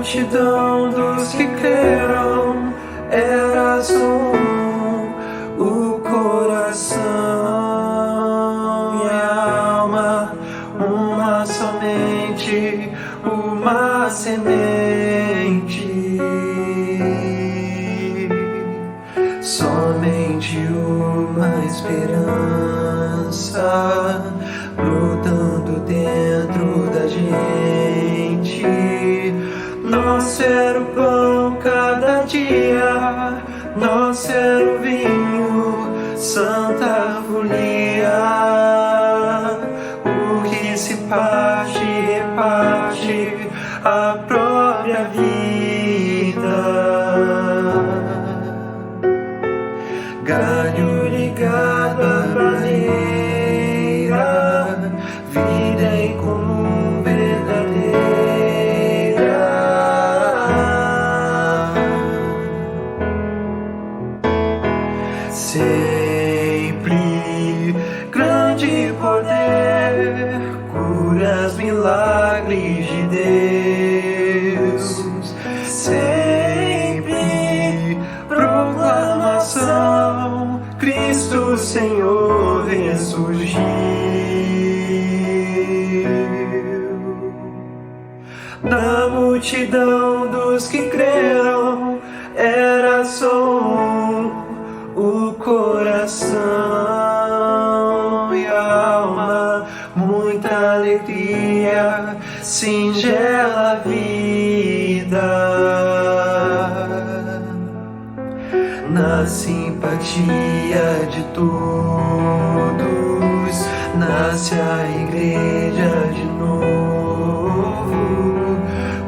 multidão dos que creram, eras o coração e a alma, uma somente, uma semente, somente uma esperança brotando dentro da gente. Nosso era o pão cada dia, nosso era o vinho, santa folia. O que se parte, reparte a própria vida. Galho ligado à barreira, vida em comum verdadeira. Sempre grande poder, curas, milagres de Deus. Sempre proclamação, Cristo Senhor ressurgiu. Da multidão dos que creram, era só o coração e a alma, muita alegria, singela vida. Na simpatia de todos, nasce a igreja de novo,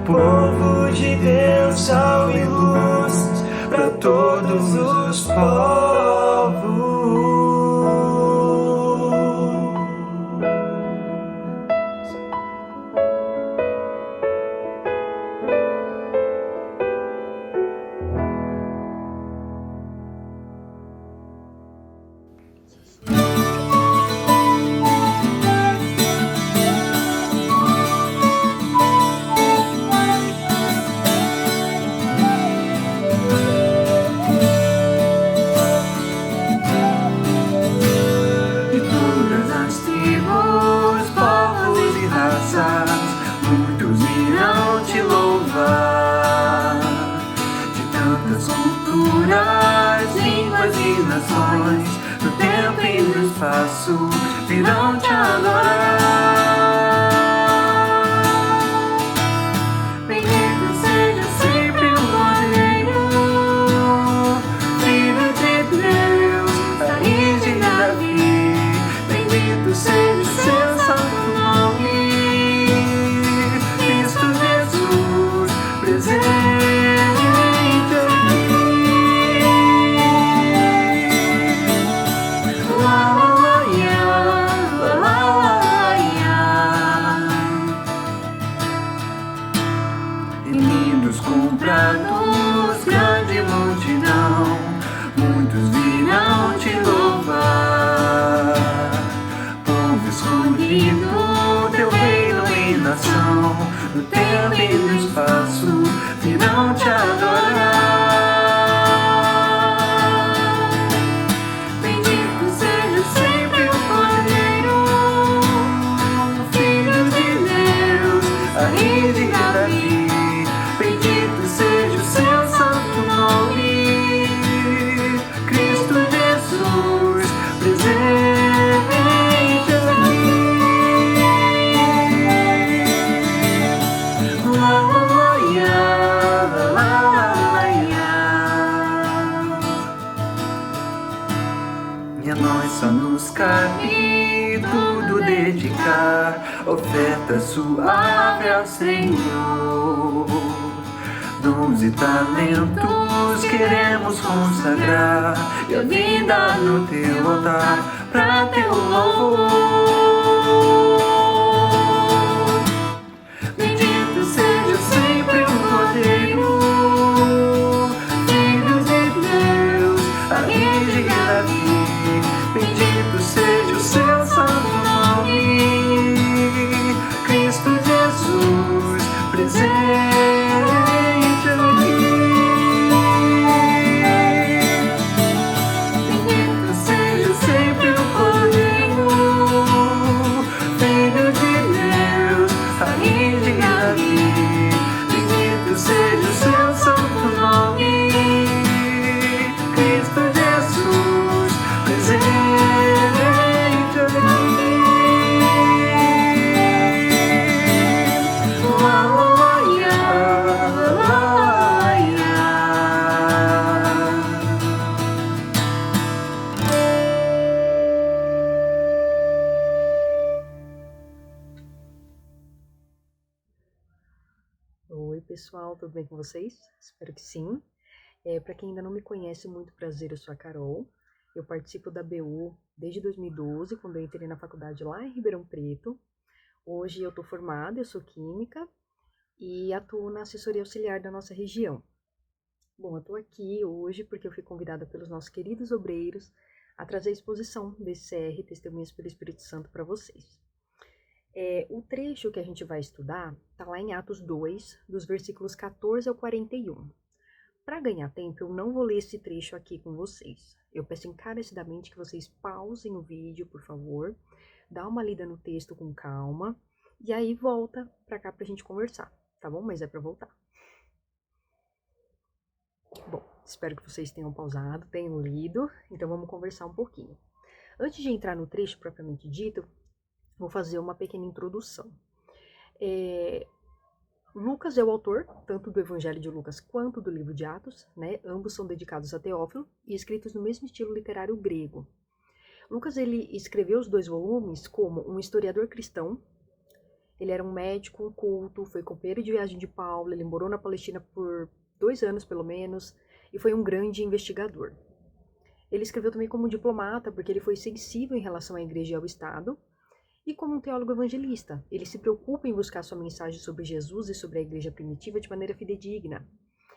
povo de Deus, sal e luz para todos os povos. Muitos irão te louvar, de tantas culturas, línguas e nações, no tempo e no espaço virão te adorar. Bendito seja sempre o Cordeiro, Filho de Deus, raiz de Davi. Bendito seja o seu santo nome, lindos comprados, grande multidão, muitos virão te louvar. Povo escolhido, teu reino e nação, no tempo e no espaço virão te adorar. Bendito seja sempre o Cordeiro, Filho de Deus, raiz de Davi. Bendito seja o seu santo nome, Cristo Jesus, presente aqui. E a nós só nos cabe tudo dedicar, oferta suave ao Senhor. Dons e talentos queremos consagrar, e a vida no teu altar pra teu louvor. Bendito seja sempre o Cordeiro, Filho de Deus, raiz de Davi. Bendito seja o seu santo nome, Cristo Jesus, presente. pessoal, tudo bem com vocês? Espero que sim. Para quem ainda não me conhece, muito prazer, eu sou a Carol. Eu participo da BU desde 2012, quando eu entrei na faculdade lá em Ribeirão Preto. Hoje eu estou formada, eu sou química e atuo na assessoria auxiliar da nossa região. Bom, eu estou aqui hoje porque eu fui convidada pelos nossos queridos obreiros a trazer a exposição desse CR Testemunhas pelo Espírito Santo para vocês. O trecho que a gente vai estudar está lá em Atos 2, dos versículos 14 ao 41. Para ganhar tempo, eu não vou ler esse trecho aqui com vocês. Eu peço encarecidamente que vocês pausem o vídeo, por favor, dá uma lida no texto com calma, e aí volta para cá para a gente conversar, tá bom? Mas é para voltar. Bom, espero que vocês tenham pausado, tenham lido, então vamos conversar um pouquinho. Antes de entrar no trecho propriamente dito, vou fazer uma pequena introdução. Lucas é o autor, tanto do Evangelho de Lucas quanto do livro de Atos, né? Ambos são dedicados a Teófilo e escritos no mesmo estilo literário grego. Lucas, ele escreveu os 2 volumes como um historiador cristão. Ele era um médico, um culto, foi companheiro de viagem de Paulo, ele morou na Palestina por 2 anos, pelo menos, e foi um grande investigador. Ele escreveu também como um diplomata, porque ele foi sensível em relação à igreja e ao Estado, e como um teólogo evangelista. Ele se preocupa em buscar sua mensagem sobre Jesus e sobre a igreja primitiva de maneira fidedigna.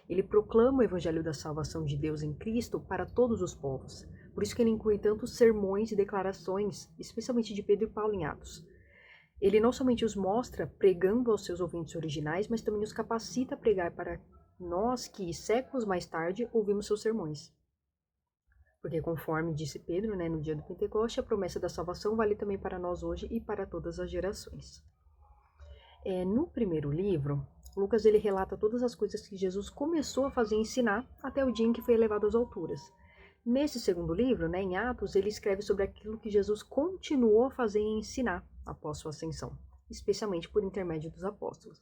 Ele proclama o evangelho da salvação de Deus em Cristo para todos os povos. Por isso que ele inclui tantos sermões e declarações, especialmente de Pedro e Paulo em Atos. Ele não somente os mostra pregando aos seus ouvintes originais, mas também os capacita a pregar para nós que, séculos mais tarde, ouvimos seus sermões. Porque conforme disse Pedro, né, no dia do Pentecoste, a promessa da salvação vale também para nós hoje e para todas as gerações. No primeiro livro, Lucas ele relata todas as coisas que Jesus começou a fazer e ensinar até o dia em que foi elevado às alturas. Nesse segundo livro, né, em Atos, ele escreve sobre aquilo que Jesus continuou a fazer e ensinar após sua ascensão, especialmente por intermédio dos apóstolos.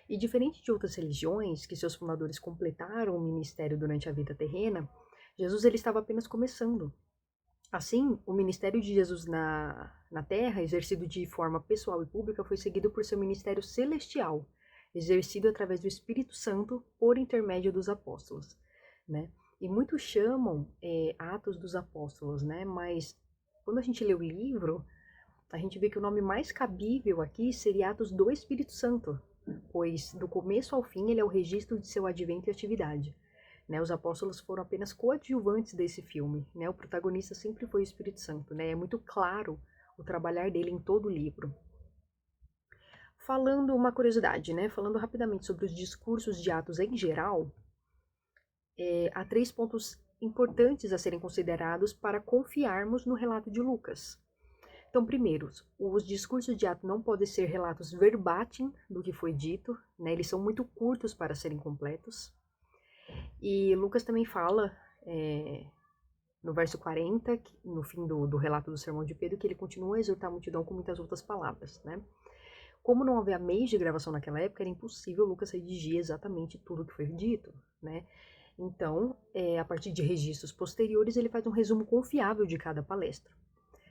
E diferente de outras religiões, que seus fundadores completaram o ministério durante a vida terrena, Jesus ele estava apenas começando. Assim, o ministério de Jesus na Terra, exercido de forma pessoal e pública, foi seguido por seu ministério celestial, exercido através do Espírito Santo por intermédio dos apóstolos, né? E muitos chamam Atos dos Apóstolos, né? Mas quando a gente lê o livro, a gente vê que o nome mais cabível aqui seria Atos do Espírito Santo, pois do começo ao fim ele é o registro de seu advento e atividade. Né, os apóstolos foram apenas coadjuvantes desse filme, né, o protagonista sempre foi o Espírito Santo, né, é muito claro o trabalhar dele em todo o livro. Falando uma curiosidade, né, falando rapidamente sobre os discursos de Atos em geral, há 3 pontos importantes a serem considerados para confiarmos no relato de Lucas. Então, primeiro, os discursos de Atos não podem ser relatos verbatim do que foi dito, né, eles são muito curtos para serem completos. E Lucas também fala, no verso 40, no fim do relato do sermão de Pedro, que ele continua a exortar a multidão com muitas outras palavras, né? Como não havia meios de gravação naquela época, era impossível Lucas redigir exatamente tudo o que foi dito, né? Então, a partir de registros posteriores, ele faz um resumo confiável de cada palestra.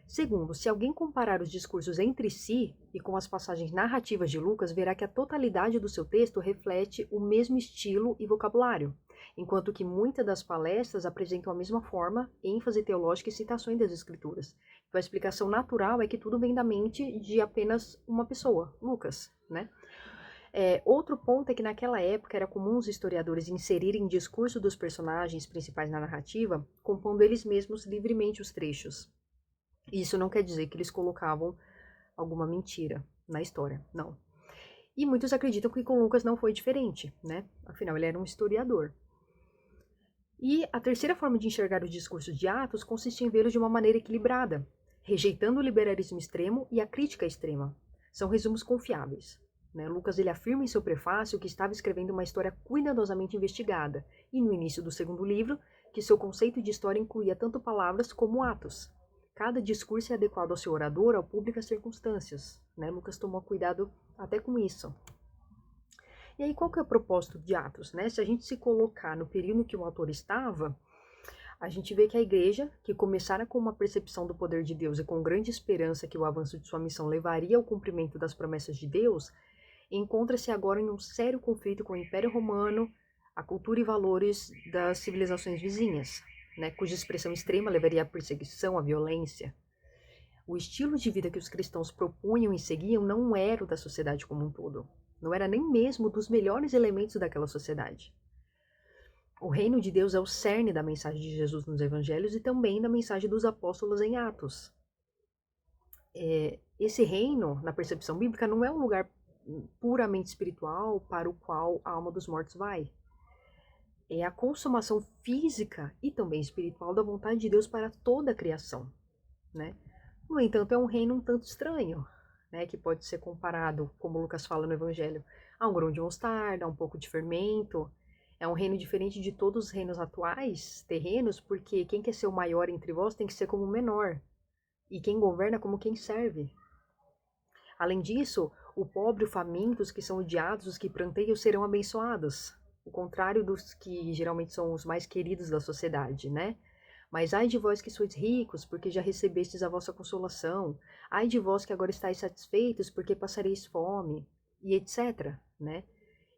Segundo, se alguém comparar os discursos entre si e com as passagens narrativas de Lucas, verá que a totalidade do seu texto reflete o mesmo estilo e vocabulário, enquanto que muitas das palestras apresentam a mesma forma, ênfase teológica e citações das escrituras. Então, a explicação natural é que tudo vem da mente de apenas uma pessoa, Lucas, né? Outro ponto é que naquela época era comum os historiadores inserirem discurso dos personagens principais na narrativa, compondo eles mesmos livremente os trechos. Isso não quer dizer que eles colocavam alguma mentira na história, não. E muitos acreditam que com Lucas não foi diferente, né? Afinal, ele era um historiador. E a terceira forma de enxergar os discursos de Atos consiste em vê-los de uma maneira equilibrada, rejeitando o liberalismo extremo e a crítica extrema. São resumos confiáveis. Né? Lucas ele afirma em seu prefácio que estava escrevendo uma história cuidadosamente investigada, e no início do segundo livro, que seu conceito de história incluía tanto palavras como atos. Cada discurso é adequado ao seu orador, ao público e às circunstâncias. Né? Lucas tomou cuidado até com isso. E aí, qual que é o propósito de Atos? Né? Se a gente se colocar no período que o autor estava, a gente vê que a igreja, que começara com uma percepção do poder de Deus e com grande esperança que o avanço de sua missão levaria ao cumprimento das promessas de Deus, encontra-se agora em um sério conflito com o Império Romano, a cultura e valores das civilizações vizinhas, né, cuja expressão extrema levaria à perseguição, à violência. O estilo de vida que os cristãos propunham e seguiam não era o da sociedade como um todo. Não era nem mesmo dos melhores elementos daquela sociedade. O reino de Deus é o cerne da mensagem de Jesus nos evangelhos e também da mensagem dos apóstolos em Atos. Esse reino, na percepção bíblica, não é um lugar puramente espiritual para o qual a alma dos mortos vai. É a consumação física e também espiritual da vontade de Deus para toda a criação, né? No entanto, é um reino um tanto estranho, né, que pode ser comparado, como Lucas fala no Evangelho, a um grão de mostarda, a um pouco de fermento. É um reino diferente de todos os reinos atuais, terrenos, porque quem quer ser o maior entre vós tem que ser como o menor, e quem governa como quem serve. Além disso, o pobre e o faminto, os que são odiados, os que pranteiam, serão abençoados. O contrário dos que geralmente são os mais queridos da sociedade, né? Mas ai de vós que sois ricos, porque já recebestes a vossa consolação. Ai de vós que agora estáis satisfeitos, porque passareis fome, e etc, né?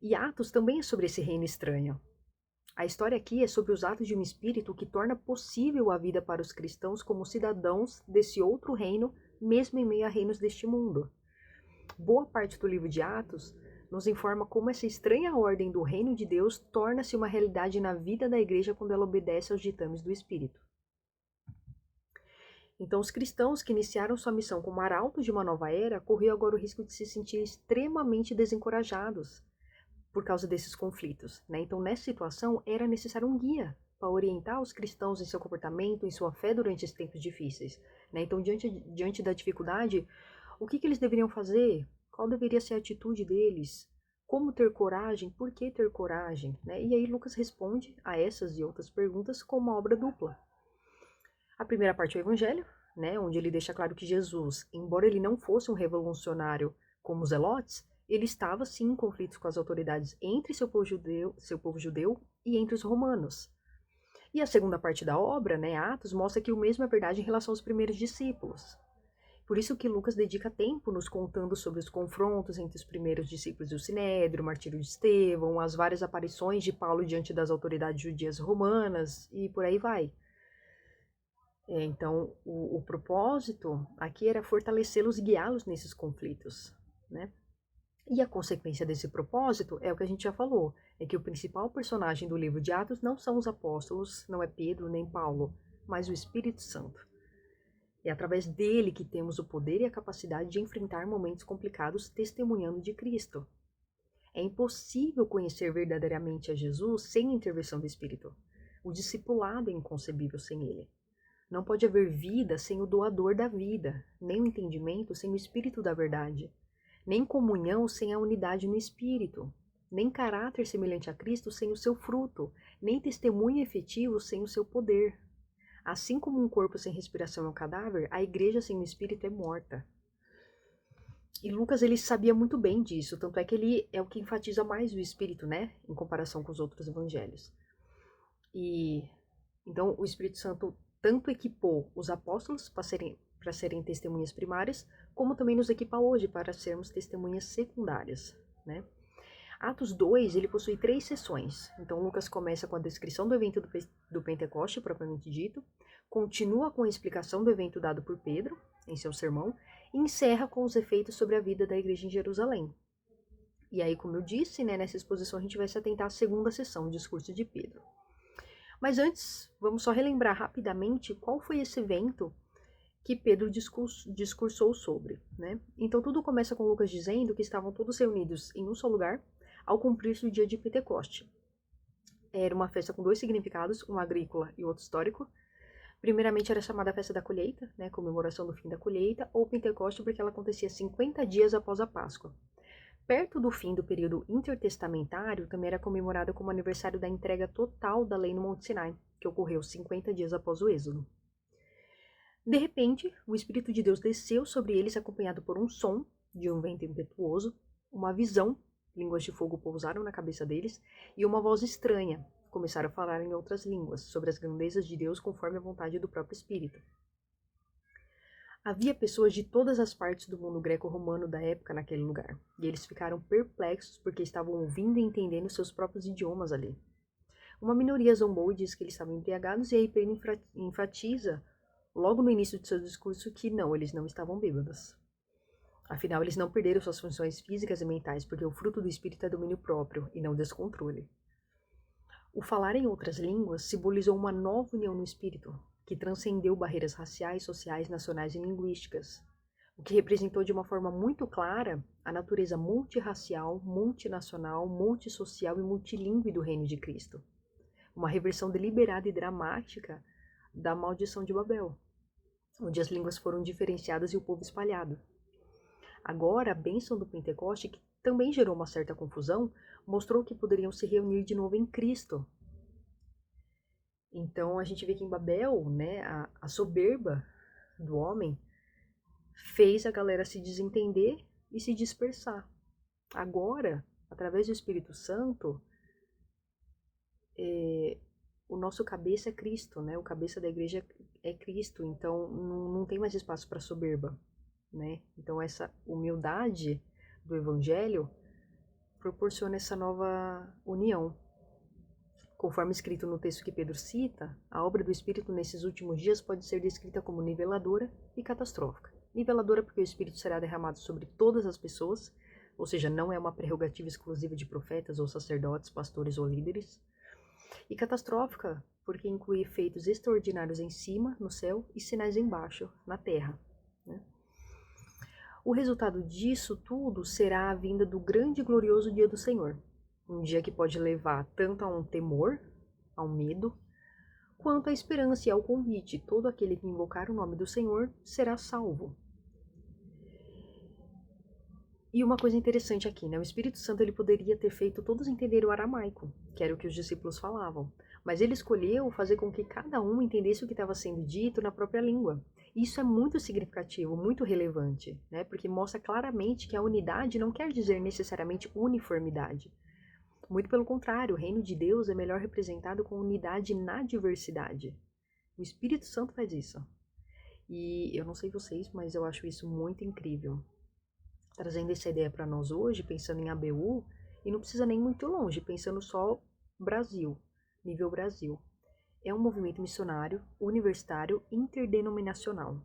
E Atos também é sobre esse reino estranho. A história aqui é sobre os atos de um espírito que torna possível a vida para os cristãos como cidadãos desse outro reino, mesmo em meio a reinos deste mundo. Boa parte do livro de Atos nos informa como essa estranha ordem do reino de Deus torna-se uma realidade na vida da igreja quando ela obedece aos ditames do Espírito. Então, os cristãos que iniciaram sua missão como arautos de uma nova era corriam agora o risco de se sentir extremamente desencorajados por causa desses conflitos, né? Então, nessa situação, era necessário um guia para orientar os cristãos em seu comportamento, em sua fé durante esses tempos difíceis, né? Então, diante da dificuldade, o que eles deveriam fazer? Qual deveria ser a atitude deles? Como ter coragem? Por que ter coragem? Né? E aí Lucas responde a essas e outras perguntas com uma obra dupla. A primeira parte é o Evangelho, né, onde ele deixa claro que Jesus, embora ele não fosse um revolucionário como os Zelotes, ele estava sim em conflitos com as autoridades entre seu povo judeu e entre os romanos. E a segunda parte da obra, né, Atos, mostra que o mesmo é verdade em relação aos primeiros discípulos. Por isso que Lucas dedica tempo nos contando sobre os confrontos entre os primeiros discípulos do Sinédrio, o martírio de Estevão, as várias aparições de Paulo diante das autoridades judias romanas e por aí vai. Então, o propósito aqui era fortalecê-los e guiá-los nesses conflitos, né? E a consequência desse propósito é o que a gente já falou, é que o principal personagem do livro de Atos não são os apóstolos, não é Pedro nem Paulo, mas o Espírito Santo. É através dele que temos o poder e a capacidade de enfrentar momentos complicados testemunhando de Cristo. É impossível conhecer verdadeiramente a Jesus sem a intervenção do Espírito. O discipulado é inconcebível sem ele. Não pode haver vida sem o doador da vida, nem o entendimento sem o Espírito da verdade, nem comunhão sem a unidade no Espírito, nem caráter semelhante a Cristo sem o seu fruto, nem testemunho efetivo sem o seu poder. Assim como um corpo sem respiração é um cadáver, a igreja sem o Espírito é morta. E Lucas, ele sabia muito bem disso, tanto é que ele é o que enfatiza mais o Espírito, né, em comparação com os outros evangelhos. E então o Espírito Santo tanto equipou os apóstolos para serem testemunhas primárias, como também nos equipa hoje para sermos testemunhas secundárias, né? Atos 2, ele possui 3 sessões. Então, Lucas começa com a descrição do evento do Pentecoste, propriamente dito, continua com a explicação do evento dado por Pedro, em seu sermão, e encerra com os efeitos sobre a vida da igreja em Jerusalém. E aí, como eu disse, né, nessa exposição a gente vai se atentar à segunda sessão, o discurso de Pedro. Mas antes, vamos só relembrar rapidamente qual foi esse evento que Pedro discursou sobre, né? Então, tudo começa com Lucas dizendo que estavam todos reunidos em um só lugar, ao cumprir-se o dia de Pentecoste. Era uma festa com 2 significados, um agrícola e outro histórico. Primeiramente era chamada a festa da colheita, né, comemoração do fim da colheita, ou Pentecoste porque ela acontecia 50 dias após a Páscoa. Perto do fim do período intertestamentário, também era comemorada como aniversário da entrega total da lei no Monte Sinai, que ocorreu 50 dias após o Êxodo. De repente, o Espírito de Deus desceu sobre eles acompanhado por um som de um vento impetuoso, uma visão, línguas de fogo pousaram na cabeça deles, e uma voz estranha. Começaram a falar em outras línguas, sobre as grandezas de Deus conforme a vontade do próprio Espírito. Havia pessoas de todas as partes do mundo greco-romano da época naquele lugar, e eles ficaram perplexos porque estavam ouvindo e entendendo seus próprios idiomas ali. Uma minoria zombou e disse que eles estavam embriagados, e aí Pedro enfatiza, logo no início de seu discurso, que não, eles não estavam bêbados. Afinal, eles não perderam suas funções físicas e mentais, porque o fruto do espírito é domínio próprio e não descontrole. O falar em outras línguas simbolizou uma nova união no espírito, que transcendeu barreiras raciais, sociais, nacionais e linguísticas, o que representou de uma forma muito clara a natureza multirracial, multinacional, multissocial e multilingüe do reino de Cristo. Uma reversão deliberada e dramática da maldição de Babel, onde as línguas foram diferenciadas e o povo espalhado. Agora, a bênção do Pentecoste, que também gerou uma certa confusão, mostrou que poderiam se reunir de novo em Cristo. Então, a gente vê que em Babel, né, a soberba do homem fez a galera se desentender e se dispersar. Agora, através do Espírito Santo, o nosso cabeça é Cristo, né? O cabeça da igreja é Cristo, então não tem mais espaço para soberba, né? Então essa humildade do evangelho proporciona essa nova união. Conforme escrito no texto que Pedro cita, a obra do Espírito nesses últimos dias pode ser descrita como niveladora e catastrófica. Niveladora porque o Espírito será derramado sobre todas as pessoas, ou seja, não é uma prerrogativa exclusiva de profetas ou sacerdotes, pastores ou líderes. E catastrófica porque inclui efeitos extraordinários em cima, no céu, e sinais embaixo, na terra, né? O resultado disso tudo será a vinda do grande e glorioso dia do Senhor. Um dia que pode levar tanto a um temor, a um medo, quanto à esperança e ao convite. Todo aquele que invocar o nome do Senhor será salvo. E uma coisa interessante aqui, né? O Espírito Santo ele poderia ter feito todos entenderem o aramaico, que era o que os discípulos falavam. Mas ele escolheu fazer com que cada um entendesse o que estava sendo dito na própria língua. Isso é muito significativo, muito relevante, né? Porque mostra claramente que a unidade não quer dizer necessariamente uniformidade. Muito pelo contrário, o reino de Deus é melhor representado com unidade na diversidade. O Espírito Santo faz isso. E eu não sei vocês, mas eu acho isso muito incrível. Trazendo essa ideia para nós hoje, pensando em ABU, e não precisa nem muito longe, pensando só Brasil, nível Brasil. É um movimento missionário, universitário, interdenominacional.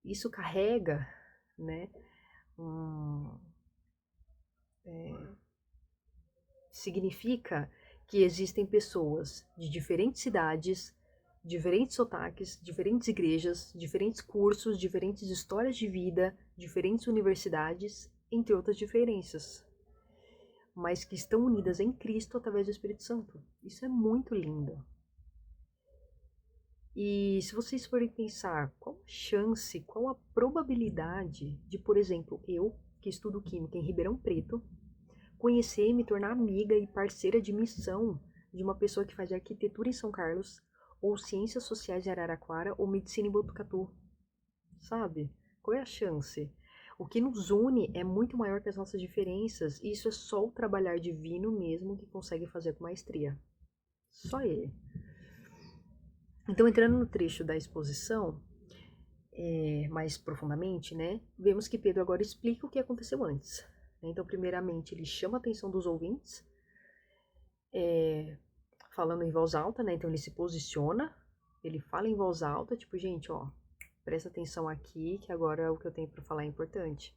Isso carrega, né, significa que existem pessoas de diferentes cidades, diferentes sotaques, diferentes igrejas, diferentes cursos, diferentes histórias de vida, diferentes universidades, entre outras diferenças, mas que estão unidas em Cristo através do Espírito Santo. Isso é muito lindo. E se vocês forem pensar, qual a chance, qual a probabilidade de, por exemplo, eu, que estudo Química em Ribeirão Preto, conhecer e me tornar amiga e parceira de missão de uma pessoa que faz arquitetura em São Carlos, ou ciências sociais em Araraquara, ou medicina em Botucatu? Sabe? Qual é a chance? O que nos une é muito maior que as nossas diferenças, e isso é só o trabalhar divino mesmo que consegue fazer com maestria. Só ele. Então, entrando no trecho da exposição, mais profundamente, né, vemos que Pedro agora explica o que aconteceu antes. Então, primeiramente, ele chama a atenção dos ouvintes, falando em voz alta, né? Então ele se posiciona, ele fala em voz alta, tipo, gente, ó, presta atenção aqui, que agora o que eu tenho para falar é importante.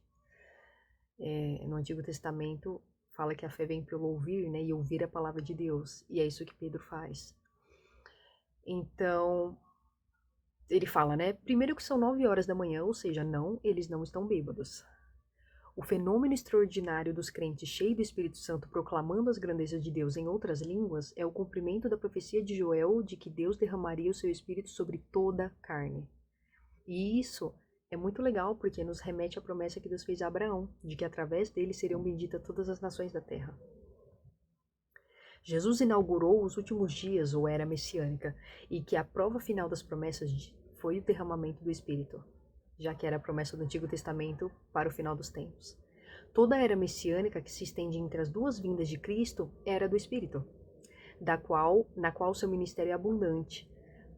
No Antigo Testamento fala que a fé vem pelo ouvir, né? E ouvir a palavra de Deus. E é isso que Pedro faz. Então, ele fala, né? Primeiro que são 9 horas da manhã, ou seja, não, eles não estão bêbados. O fenômeno extraordinário dos crentes cheios do Espírito Santo proclamando as grandezas de Deus em outras línguas é o cumprimento da profecia de Joel de que Deus derramaria o seu Espírito sobre toda a carne. E isso é muito legal porque nos remete à promessa que Deus fez a Abraão, de que através dele seriam benditas todas as nações da terra. Jesus inaugurou os últimos dias, ou era messiânica, e que a prova final das promessas foi o derramamento do Espírito, já que era a promessa do Antigo Testamento para o final dos tempos. Toda a era messiânica que se estende entre as duas vindas de Cristo era do Espírito, na qual seu ministério é abundante.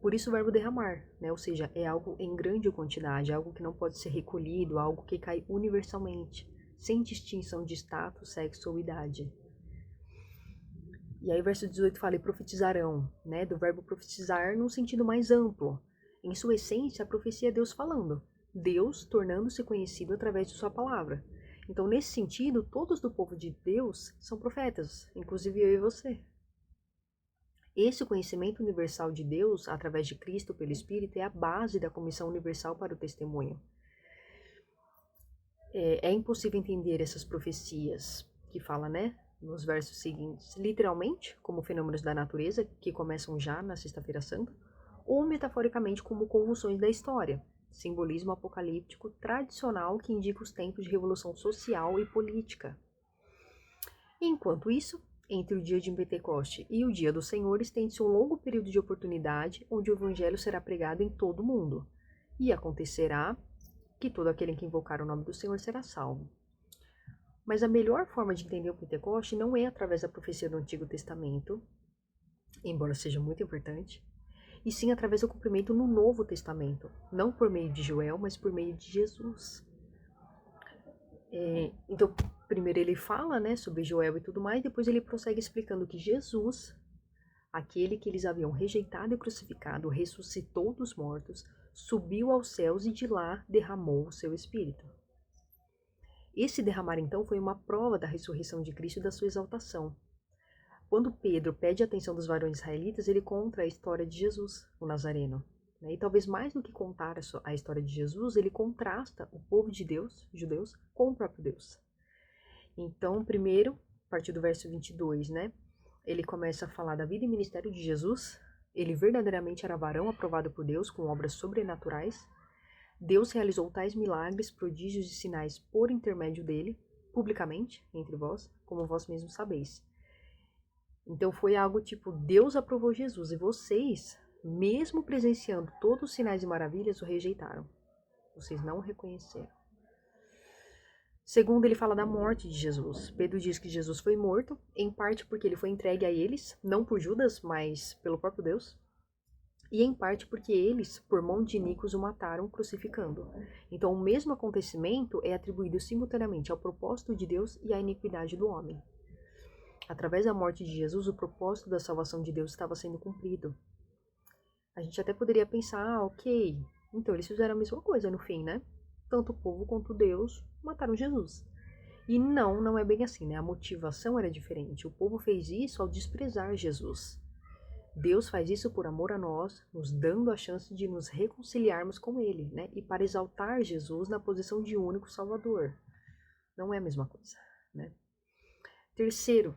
Por isso o verbo derramar, né? Ou seja, é algo em grande quantidade, algo que não pode ser recolhido, algo que cai universalmente, sem distinção de status, sexo ou idade. E aí o verso 18 fala, e profetizarão, né? Do verbo profetizar num sentido mais amplo. Em sua essência, a profecia é Deus falando, Deus tornando-se conhecido através de sua palavra. Então, nesse sentido, todos do povo de Deus são profetas, inclusive eu e você. Esse conhecimento universal de Deus, através de Cristo pelo Espírito, é a base da comissão universal para o testemunho. É impossível entender essas profecias que fala, né, nos versos seguintes, literalmente, como fenômenos da natureza, que começam já na Sexta-feira Santa, ou metaforicamente como convulsões da história, simbolismo apocalíptico tradicional que indica os tempos de revolução social e política. Enquanto isso, entre o dia de Pentecoste e o dia do Senhor estende-se um longo período de oportunidade onde o Evangelho será pregado em todo o mundo, e acontecerá que todo aquele que invocar o nome do Senhor será salvo. Mas a melhor forma de entender o Pentecoste não é através da profecia do Antigo Testamento, embora seja muito importante, e sim através do cumprimento no Novo Testamento, não por meio de Joel, mas por meio de Jesus. Então, primeiro ele fala, né, sobre Joel e tudo mais, depois ele prossegue explicando que Jesus, aquele que eles haviam rejeitado e crucificado, ressuscitou dos mortos, subiu aos céus e de lá derramou o seu Espírito. Esse derramar, então, foi uma prova da ressurreição de Cristo e da sua exaltação. Quando Pedro pede a atenção dos varões israelitas, ele conta a história de Jesus, o Nazareno. E talvez mais do que contar a história de Jesus, ele contrasta o povo de Deus, judeus, com o próprio Deus. Então, primeiro, a partir do verso 22, né, ele começa a falar da vida e ministério de Jesus. Ele verdadeiramente era varão aprovado por Deus, com obras sobrenaturais. Deus realizou tais milagres, prodígios e sinais por intermédio dele, publicamente, entre vós, como vós mesmos sabeis. Então foi algo tipo, Deus aprovou Jesus e vocês, mesmo presenciando todos os sinais e maravilhas, o rejeitaram. Vocês não o reconheceram. Segundo, ele fala da morte de Jesus. Pedro diz que Jesus foi morto, em parte porque ele foi entregue a eles, não por Judas, mas pelo próprio Deus. E em parte porque eles, por mão de iníquos, o mataram crucificando. Então o mesmo acontecimento é atribuído simultaneamente ao propósito de Deus e à iniquidade do homem. Através da morte de Jesus, o propósito da salvação de Deus estava sendo cumprido. A gente até poderia pensar, ok, então eles fizeram a mesma coisa no fim, né? Tanto o povo quanto Deus mataram Jesus. E não é bem assim, né? A motivação era diferente. O povo fez isso ao desprezar Jesus. Deus faz isso por amor a nós, nos dando a chance de nos reconciliarmos com Ele, né? E para exaltar Jesus na posição de único Salvador. Não é a mesma coisa, né? Terceiro,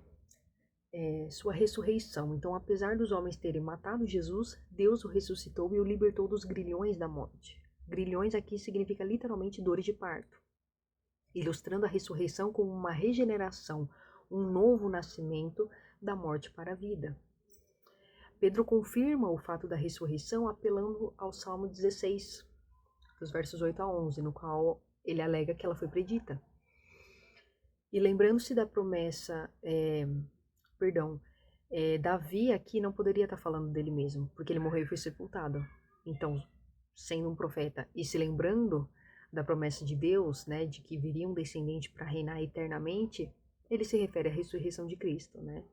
sua ressurreição. Então, apesar dos homens terem matado Jesus, Deus o ressuscitou e o libertou dos grilhões da morte. Grilhões aqui significa literalmente dores de parto, ilustrando a ressurreição como uma regeneração, um novo nascimento da morte para a vida. Pedro confirma o fato da ressurreição apelando ao Salmo 16, dos versos 8 a 11, no qual ele alega que ela foi predita. E lembrando-se da promessa, Davi aqui não poderia estar falando dele mesmo, porque ele morreu e foi sepultado. Então, sendo um profeta e se lembrando da promessa de Deus, né, de que viria um descendente para reinar eternamente, ele se refere à ressurreição de Cristo, né?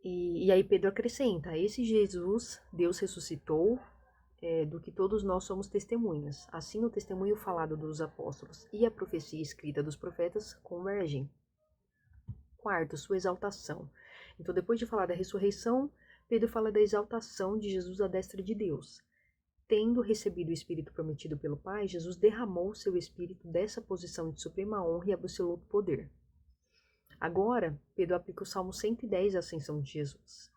E aí Pedro acrescenta, esse Jesus, Deus ressuscitou, do que todos nós somos testemunhas. Assim, o testemunho falado dos apóstolos e a profecia escrita dos profetas convergem. Quarto, sua exaltação. Então, depois de falar da ressurreição, Pedro fala da exaltação de Jesus à destra de Deus. Tendo recebido o Espírito prometido pelo Pai, Jesus derramou seu Espírito dessa posição de suprema honra e absoluto poder. Agora, Pedro aplica o Salmo 110 à ascensão de Jesus.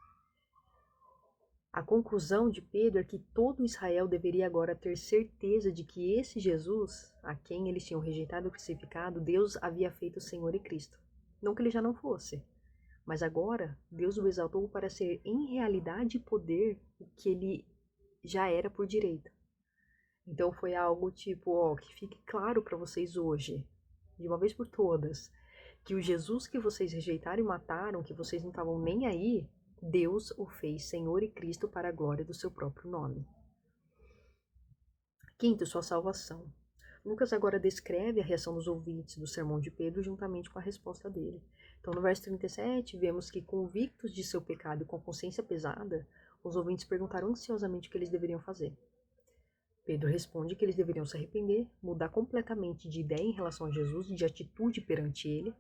A conclusão de Pedro é que todo Israel deveria agora ter certeza de que esse Jesus, a quem eles tinham rejeitado e crucificado, Deus havia feito Senhor e Cristo. Não que ele já não fosse, mas agora Deus o exaltou para ser em realidade e poder o que ele já era por direito. Então foi algo tipo, que fique claro para vocês hoje, de uma vez por todas, que o Jesus que vocês rejeitaram e mataram, que vocês não estavam nem aí, Deus o fez Senhor e Cristo para a glória do seu próprio nome. Quinto, sua salvação. Lucas agora descreve a reação dos ouvintes do sermão de Pedro juntamente com a resposta dele. Então, no verso 37, vemos que, convictos de seu pecado e com a consciência pesada, os ouvintes perguntaram ansiosamente o que eles deveriam fazer. Pedro responde que eles deveriam se arrepender, mudar completamente de ideia em relação a Jesus, de atitude perante ele,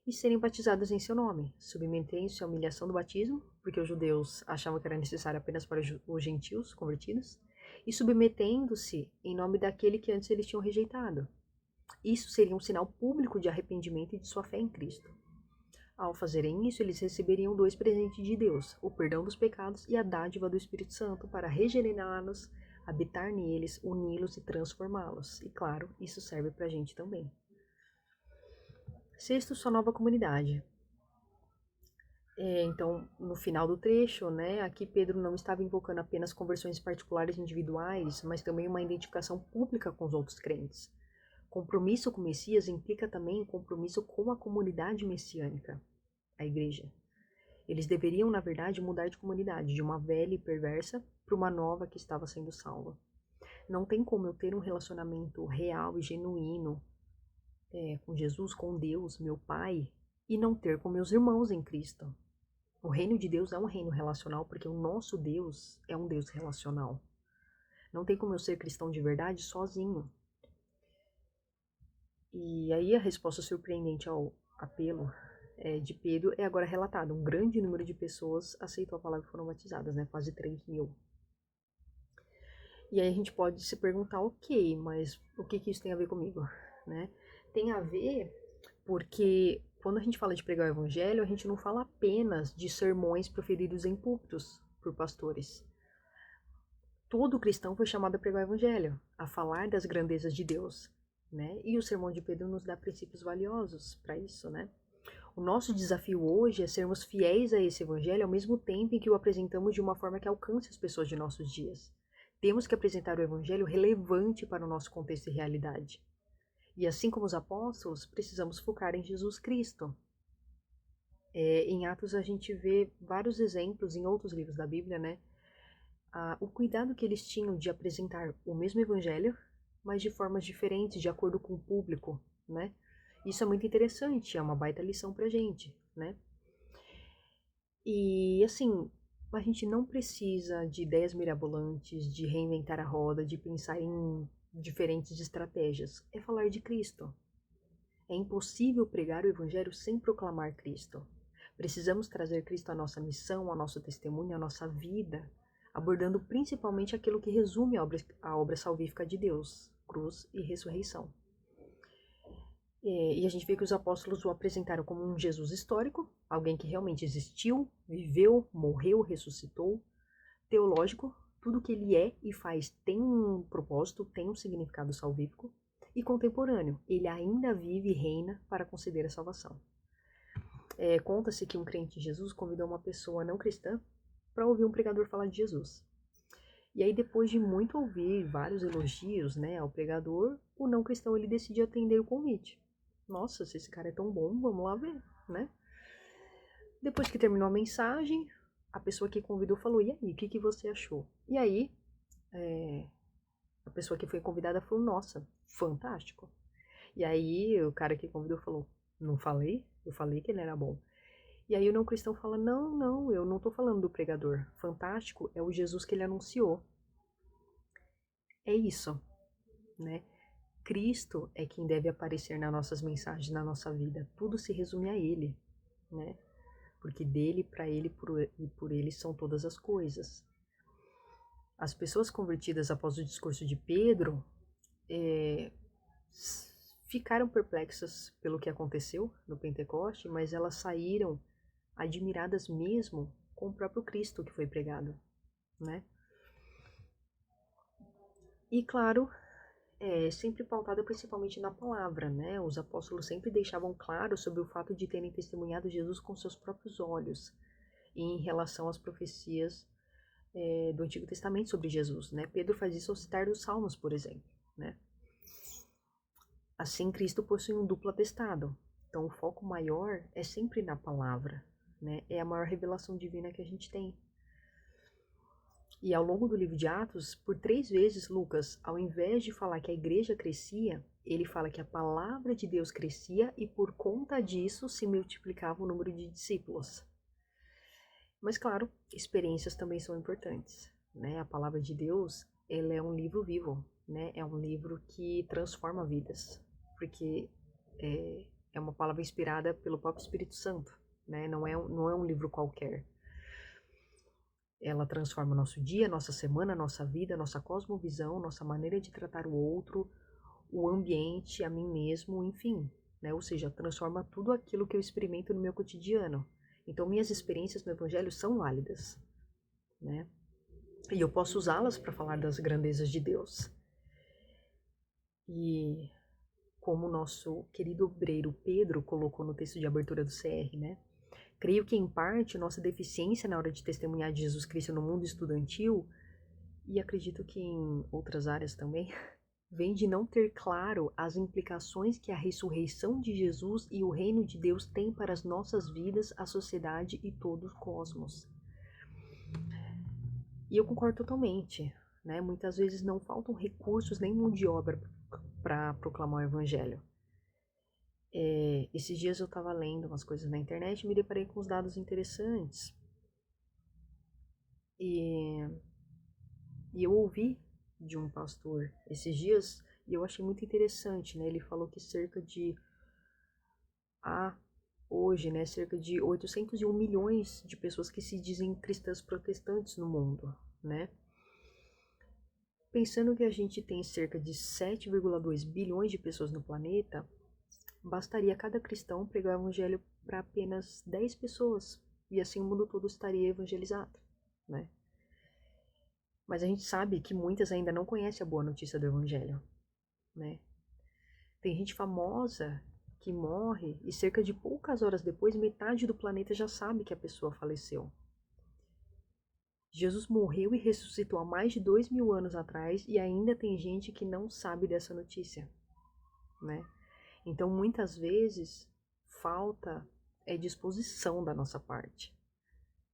e serem batizados em seu nome, submetendo-se à humilhação do batismo, porque os judeus achavam que era necessário apenas para os gentios convertidos, e submetendo-se em nome daquele que antes eles tinham rejeitado. Isso seria um sinal público de arrependimento e de sua fé em Cristo. Ao fazerem isso, eles receberiam 2 presentes de Deus, o perdão dos pecados e a dádiva do Espírito Santo para regenerá-los, habitar neles, uni-los e transformá-los. E claro, isso serve para a gente também. Sexto, sua nova comunidade. Então, no final do trecho, aqui Pedro não estava invocando apenas conversões particulares individuais, mas também uma identificação pública com os outros crentes. Compromisso com o Messias implica também compromisso com a comunidade messiânica, a igreja. Eles deveriam, na verdade, mudar de comunidade, de uma velha e perversa para uma nova que estava sendo salva. Não tem como eu ter um relacionamento real e genuíno com Jesus, com Deus, meu Pai, e não ter com meus irmãos em Cristo. O reino de Deus é um reino relacional, porque o nosso Deus é um Deus relacional. Não tem como eu ser cristão de verdade sozinho. E aí a resposta surpreendente ao apelo de Pedro é agora relatada. Um grande número de pessoas aceitou a palavra e foram batizadas, quase 3.000. E aí a gente pode se perguntar, ok, mas o que isso tem a ver comigo? Tem a ver porque quando a gente fala de pregar o evangelho, a gente não fala apenas de sermões proferidos em púlpitos por pastores. Todo cristão foi chamado a pregar o evangelho, a falar das grandezas de Deus, E o sermão de Pedro nos dá princípios valiosos para isso, O nosso desafio hoje é sermos fiéis a esse evangelho ao mesmo tempo em que o apresentamos de uma forma que alcance as pessoas de nossos dias. Temos que apresentar o evangelho relevante para o nosso contexto e realidade. E assim como os apóstolos, precisamos focar em Jesus Cristo. Em Atos a gente vê vários exemplos em outros livros da Bíblia, o cuidado que eles tinham de apresentar o mesmo evangelho, mas de formas diferentes, de acordo com o público, Isso é muito interessante, é uma baita lição pra gente, E assim, a gente não precisa de ideias mirabolantes, de reinventar a roda, de pensar em diferentes estratégias. É falar de Cristo. É impossível pregar o Evangelho sem proclamar Cristo. Precisamos trazer Cristo à nossa missão, ao nosso testemunho, à nossa vida, abordando principalmente aquilo que resume a obra salvífica de Deus, cruz e ressurreição. E a gente vê que os apóstolos o apresentaram como um Jesus histórico, alguém que realmente existiu, viveu, morreu, ressuscitou, teológico, tudo que ele é e faz tem um propósito, tem um significado salvífico, e contemporâneo, ele ainda vive e reina para conceder a salvação. Conta-se que um crente em Jesus convidou uma pessoa não cristã para ouvir um pregador falar de Jesus. E aí, depois de muito ouvir vários elogios ao pregador, o não cristão ele decide atender o convite. Nossa, se esse cara é tão bom, vamos lá ver, Depois que terminou a mensagem, a pessoa que convidou falou, e aí, o que você achou? E aí, a pessoa que foi convidada falou, nossa, fantástico. E aí, o cara que convidou falou, não falei? Eu falei que ele era bom. E aí o não cristão fala, não, eu não tô falando do pregador. Fantástico é o Jesus que ele anunciou. É isso, Cristo é quem deve aparecer nas nossas mensagens, na nossa vida. Tudo se resume a Ele, Porque dele, para Ele e por Ele são todas as coisas. As pessoas convertidas após o discurso de Pedro ficaram perplexas pelo que aconteceu no Pentecoste, mas elas saíram admiradas mesmo com o próprio Cristo que foi pregado, E claro, sempre pautada principalmente na palavra, Os apóstolos sempre deixavam claro sobre o fato de terem testemunhado Jesus com seus próprios olhos em relação às profecias do Antigo Testamento sobre Jesus, Pedro faz isso ao citar os Salmos, por exemplo, Assim, Cristo possui um duplo atestado. Então, o foco maior é sempre na palavra, né? É a maior revelação divina que a gente tem. E ao longo do livro de Atos, por 3 vezes, Lucas, ao invés de falar que a igreja crescia, ele fala que a palavra de Deus crescia e por conta disso se multiplicava o número de discípulos. Mas claro, experiências também são importantes, né? A palavra de Deus, ela é um livro vivo, né? É um livro que transforma vidas, porque é uma palavra inspirada pelo próprio Espírito Santo, né? Não é um livro qualquer. Ela transforma o nosso dia, nossa semana, nossa vida, nossa cosmovisão, nossa maneira de tratar o outro, o ambiente, a mim mesmo, enfim, né? Ou seja, transforma tudo aquilo que eu experimento no meu cotidiano. Então, minhas experiências no Evangelho são válidas, né? E eu posso usá-las para falar das grandezas de Deus. E como o nosso querido obreiro Pedro colocou no texto de abertura do CR, né? Creio que, em parte, nossa deficiência na hora de testemunhar de Jesus Cristo no mundo estudantil, e acredito que em outras áreas também, vem de não ter claro as implicações que a ressurreição de Jesus e o reino de Deus têm para as nossas vidas, a sociedade e todo o cosmos. E eu concordo totalmente, né? Muitas vezes não faltam recursos nem mão de obra para proclamar o evangelho. Esses dias eu estava lendo umas coisas na internet e me deparei com uns dados interessantes. E eu ouvi de um pastor esses dias e eu achei muito interessante, né? Ele falou que hoje, né, cerca de 801 milhões de pessoas que se dizem cristãs protestantes no mundo, né? Pensando que a gente tem cerca de 7,2 bilhões de pessoas no planeta, bastaria cada cristão pregar o evangelho para apenas 10 pessoas, e assim o mundo todo estaria evangelizado, né? Mas a gente sabe que muitas ainda não conhecem a boa notícia do evangelho, né? Tem gente famosa que morre e cerca de poucas horas depois metade do planeta já sabe que a pessoa faleceu. Jesus morreu e ressuscitou há mais de 2000 anos atrás e ainda tem gente que não sabe dessa notícia, né? Então, muitas vezes, falta disposição da nossa parte.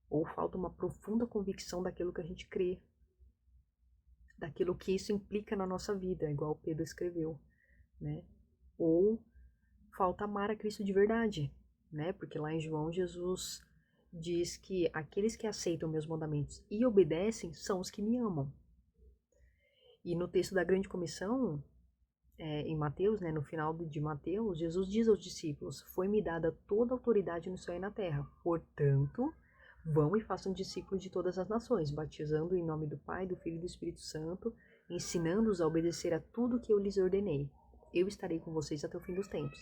Ou falta uma profunda convicção daquilo que a gente crê. Daquilo que isso implica na nossa vida, igual Pedro escreveu, né? Ou falta amar a Cristo de verdade, né? Porque lá em João, Jesus diz que aqueles que aceitam meus mandamentos e obedecem são os que me amam. E no texto da Grande Comissão, em Mateus, né, no final de Mateus, Jesus diz aos discípulos: foi-me dada toda a autoridade no céu e na terra. Portanto, vão e façam discípulos de todas as nações, batizando em nome do Pai, do Filho e do Espírito Santo, ensinando-os a obedecer a tudo que eu lhes ordenei. Eu estarei com vocês até o fim dos tempos.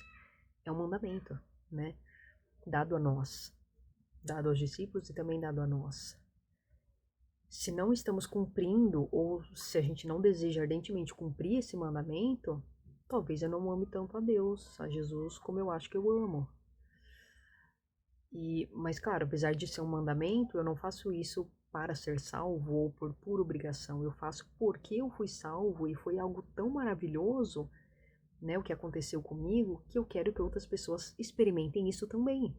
É um mandamento, né? Dado a nós, dado aos discípulos e também dado a nós. Se não estamos cumprindo, ou se a gente não deseja ardentemente cumprir esse mandamento, talvez eu não ame tanto a Deus, a Jesus, como eu acho que eu amo. Mas claro, apesar de ser um mandamento, eu não faço isso para ser salvo ou por pura obrigação. Eu faço porque eu fui salvo e foi algo tão maravilhoso, né, o que aconteceu comigo, que eu quero que outras pessoas experimentem isso também.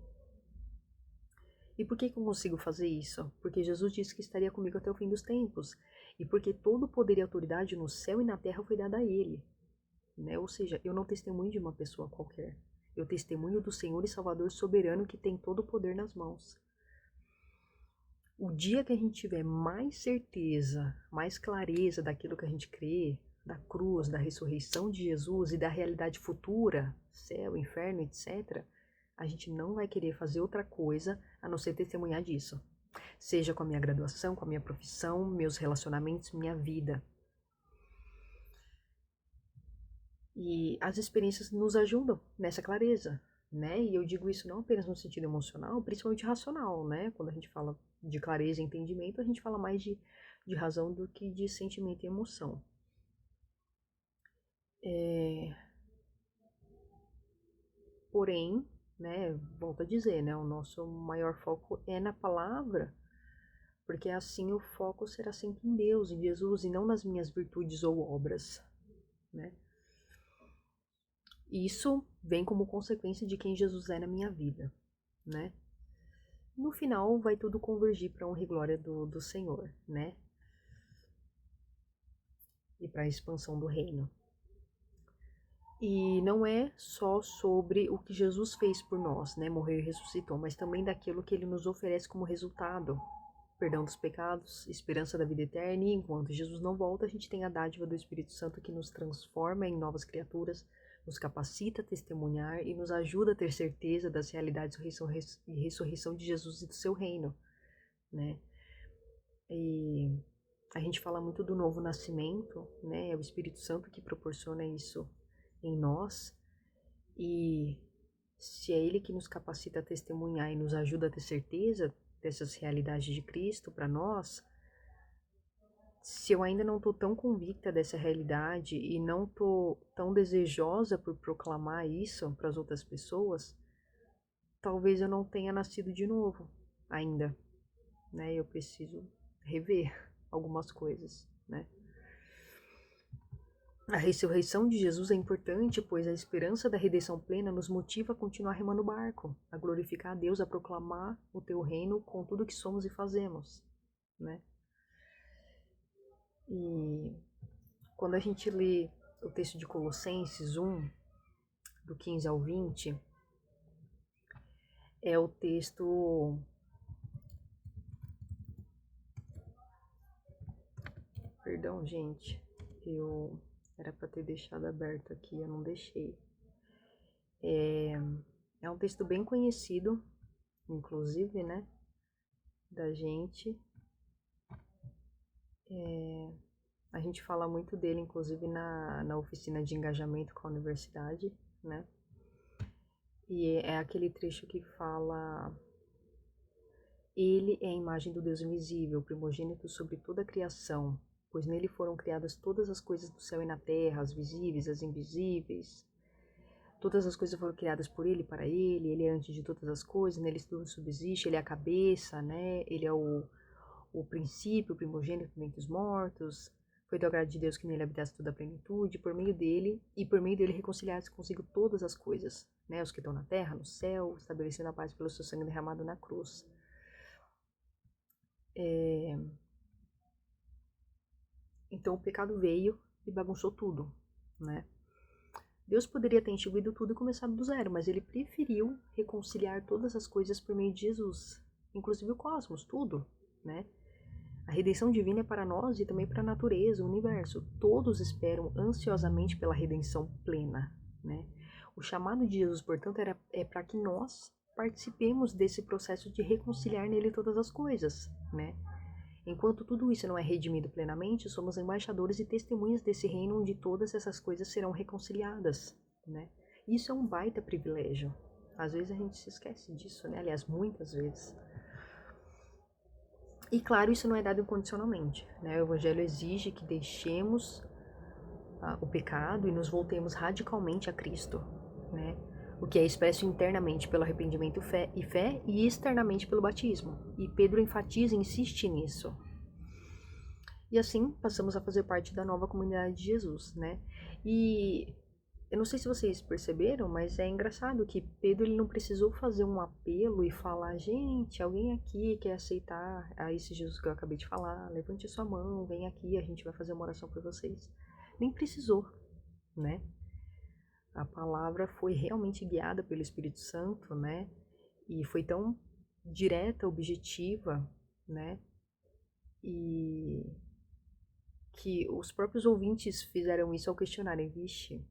E por que eu consigo fazer isso? Porque Jesus disse que estaria comigo até o fim dos tempos. E porque todo o poder e autoridade no céu e na terra foi dado a Ele, né? Ou seja, eu não testemunho de uma pessoa qualquer. Eu testemunho do Senhor e Salvador soberano que tem todo o poder nas mãos. O dia que a gente tiver mais certeza, mais clareza daquilo que a gente crê, da cruz, da ressurreição de Jesus e da realidade futura, céu, inferno, etc., a gente não vai querer fazer outra coisa a não ser testemunhar disso. Seja com a minha graduação, com a minha profissão, meus relacionamentos, minha vida. E as experiências nos ajudam nessa clareza, né? E eu digo isso não apenas no sentido emocional, principalmente racional, né? Quando a gente fala de clareza e entendimento, a gente fala mais de razão do que de sentimento e emoção. Porém, né, volto a dizer, né, o nosso maior foco é na palavra, porque assim o foco será sempre em Deus, em Jesus, e não nas minhas virtudes ou obras, né? Isso vem como consequência de quem Jesus é na minha vida, né? no final vai tudo convergir para a honra e glória do Senhor, né? E para a expansão do reino. E não é só sobre o que Jesus fez por nós, né? Morreu e ressuscitou, mas também daquilo que ele nos oferece como resultado. Perdão dos pecados, esperança da vida eterna, e enquanto Jesus não volta, a gente tem a dádiva do Espírito Santo que nos transforma em novas criaturas, nos capacita a testemunhar e nos ajuda a ter certeza das realidades e ressurreição de Jesus e do seu reino, né? E a gente fala muito do novo nascimento, né? É o Espírito Santo que proporciona isso em nós, e se é Ele que nos capacita a testemunhar e nos ajuda a ter certeza dessas realidades de Cristo para nós, se eu ainda não estou tão convicta dessa realidade e não estou tão desejosa por proclamar isso para as outras pessoas, talvez eu não tenha nascido de novo ainda, né? Eu preciso rever algumas coisas, né? A ressurreição de Jesus é importante, pois a esperança da redenção plena nos motiva a continuar remando o barco, a glorificar a Deus, a proclamar o teu reino com tudo que somos e fazemos, né? E quando a gente lê o texto de Colossenses 1, do 15 ao 20, é o texto... Perdão, gente, eu era para ter deixado aberto aqui, eu não deixei. É um texto bem conhecido, inclusive, né, da gente. A gente fala muito dele, inclusive, na oficina de engajamento com a universidade, né? E é aquele trecho que fala: Ele é a imagem do Deus invisível, primogênito sobre toda a criação, pois nele foram criadas todas as coisas do céu e na terra, as visíveis, as invisíveis. Todas as coisas foram criadas por ele, para ele, ele é antes de todas as coisas, nele tudo subsiste, ele é a cabeça, né? Ele é o princípio, o primogênito dentre os mortos. Foi do agrado de Deus que nele habitasse toda a plenitude, por meio dele reconciliasse consigo todas as coisas, né? Os que estão na terra, no céu, estabelecendo a paz pelo seu sangue derramado na cruz. Então o pecado veio e bagunçou tudo, né? Deus poderia ter extinguido tudo e começado do zero, mas ele preferiu reconciliar todas as coisas por meio de Jesus, inclusive o cosmos, tudo, né? A redenção divina é para nós e também para a natureza, o universo. Todos esperam ansiosamente pela redenção plena, né? O chamado de Jesus, portanto, é para que nós participemos desse processo de reconciliar nele todas as coisas, né? Enquanto tudo isso não é redimido plenamente, somos embaixadores e testemunhas desse reino onde todas essas coisas serão reconciliadas, né? Isso é um baita privilégio. Às vezes a gente se esquece disso, né? Aliás, muitas vezes. E claro, isso não é dado incondicionalmente, né? O Evangelho exige que deixemos o pecado e nos voltemos radicalmente a Cristo, né? O que é expresso internamente pelo arrependimento e fé e externamente pelo batismo. E Pedro enfatiza e insiste nisso. E assim passamos a fazer parte da nova comunidade de Jesus, né? E eu não sei se vocês perceberam, mas é engraçado que Pedro ele não precisou fazer um apelo e falar: gente, alguém aqui quer aceitar a esse Jesus que eu acabei de falar? Levante a sua mão, vem aqui, a gente vai fazer uma oração por vocês. Nem precisou, né? A palavra foi realmente guiada pelo Espírito Santo, né? E foi tão direta, objetiva, né? E que os próprios ouvintes fizeram isso ao questionarem: vixe,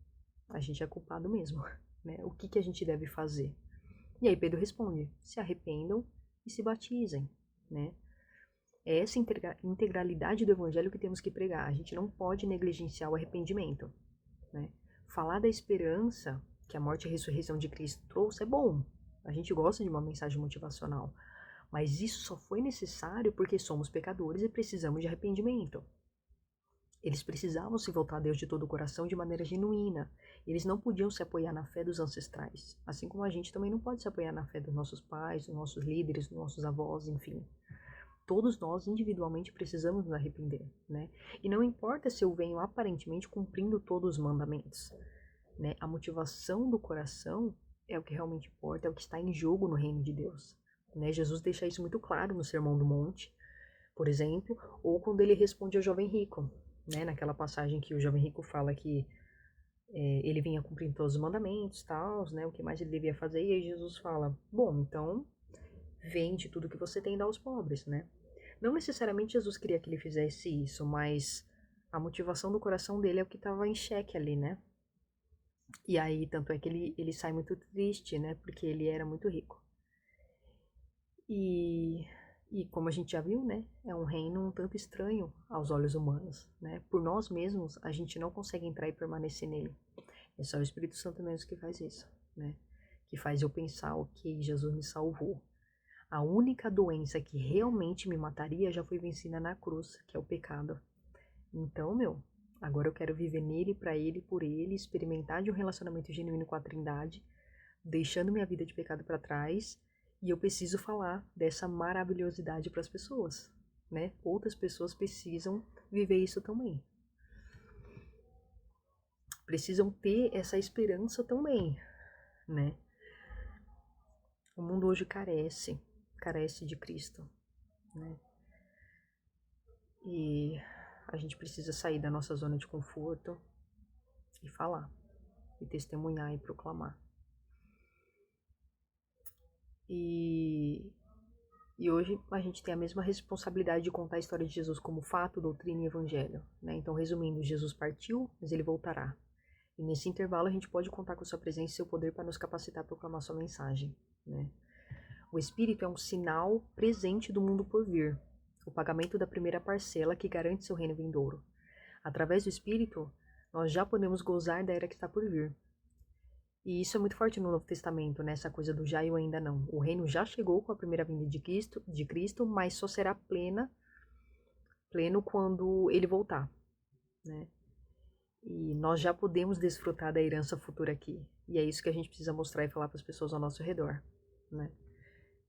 a gente é culpado mesmo, né? O que a gente deve fazer? E aí Pedro responde: se arrependam e se batizem, né? É essa integralidade do evangelho que temos que pregar. A gente não pode negligenciar o arrependimento, né? Falar da esperança que a morte e a ressurreição de Cristo trouxe é bom. A gente gosta de uma mensagem motivacional. Mas isso só foi necessário porque somos pecadores e precisamos de arrependimento. Eles precisavam se voltar a Deus de todo o coração de maneira genuína. Eles não podiam se apoiar na fé dos ancestrais. Assim como a gente também não pode se apoiar na fé dos nossos pais, dos nossos líderes, dos nossos avós, enfim. Todos nós, individualmente, precisamos nos arrepender, né? E não importa se eu venho aparentemente cumprindo todos os mandamentos, né? A motivação do coração é o que realmente importa, é o que está em jogo no reino de Deus. né? Jesus deixa isso muito claro no Sermão do Monte, por exemplo, ou quando ele responde ao jovem rico, né? Naquela passagem que o jovem rico fala que ele vinha cumprindo todos os mandamentos, tal, né? O que mais ele devia fazer? E aí Jesus fala: bom, então vende tudo que você tem e dá aos pobres, né? Não necessariamente Jesus queria que ele fizesse isso, mas a motivação do coração dele é o que estava em xeque ali, né? E aí, tanto é que ele sai muito triste, né? Porque ele era muito rico. E, e como a gente já viu, né? É um reino um tanto estranho aos olhos humanos, né? Por nós mesmos, a gente não consegue entrar e permanecer nele. É só o Espírito Santo mesmo que faz isso, né? Que faz eu pensar, ok, Jesus me salvou. A única doença que realmente me mataria já foi vencida na cruz, que é o pecado. Então, agora eu quero viver nele, pra ele, por ele, experimentar de um relacionamento genuíno com a Trindade, deixando minha vida de pecado pra trás, e eu preciso falar dessa maravilhosidade pras pessoas, né? Outras pessoas precisam viver isso também. Precisam ter essa esperança também, né? O mundo hoje carece de Cristo, né? E a gente precisa sair da nossa zona de conforto e falar, e testemunhar e proclamar. E hoje a gente tem a mesma responsabilidade de contar a história de Jesus como fato, doutrina e evangelho, né? Então, resumindo, Jesus partiu, mas ele voltará. E nesse intervalo a gente pode contar com sua presença e seu poder para nos capacitar a proclamar sua mensagem, né? O Espírito é um sinal presente do mundo por vir, o pagamento da primeira parcela que garante seu reino vindouro. Através do Espírito, nós já podemos gozar da era que está por vir. E isso é muito forte no Novo Testamento, né? Essa coisa do já e o ainda não. O reino já chegou com a primeira vinda de Cristo, mas só será pleno quando ele voltar, né? E nós já podemos desfrutar da herança futura aqui. E é isso que a gente precisa mostrar e falar para as pessoas ao nosso redor, né?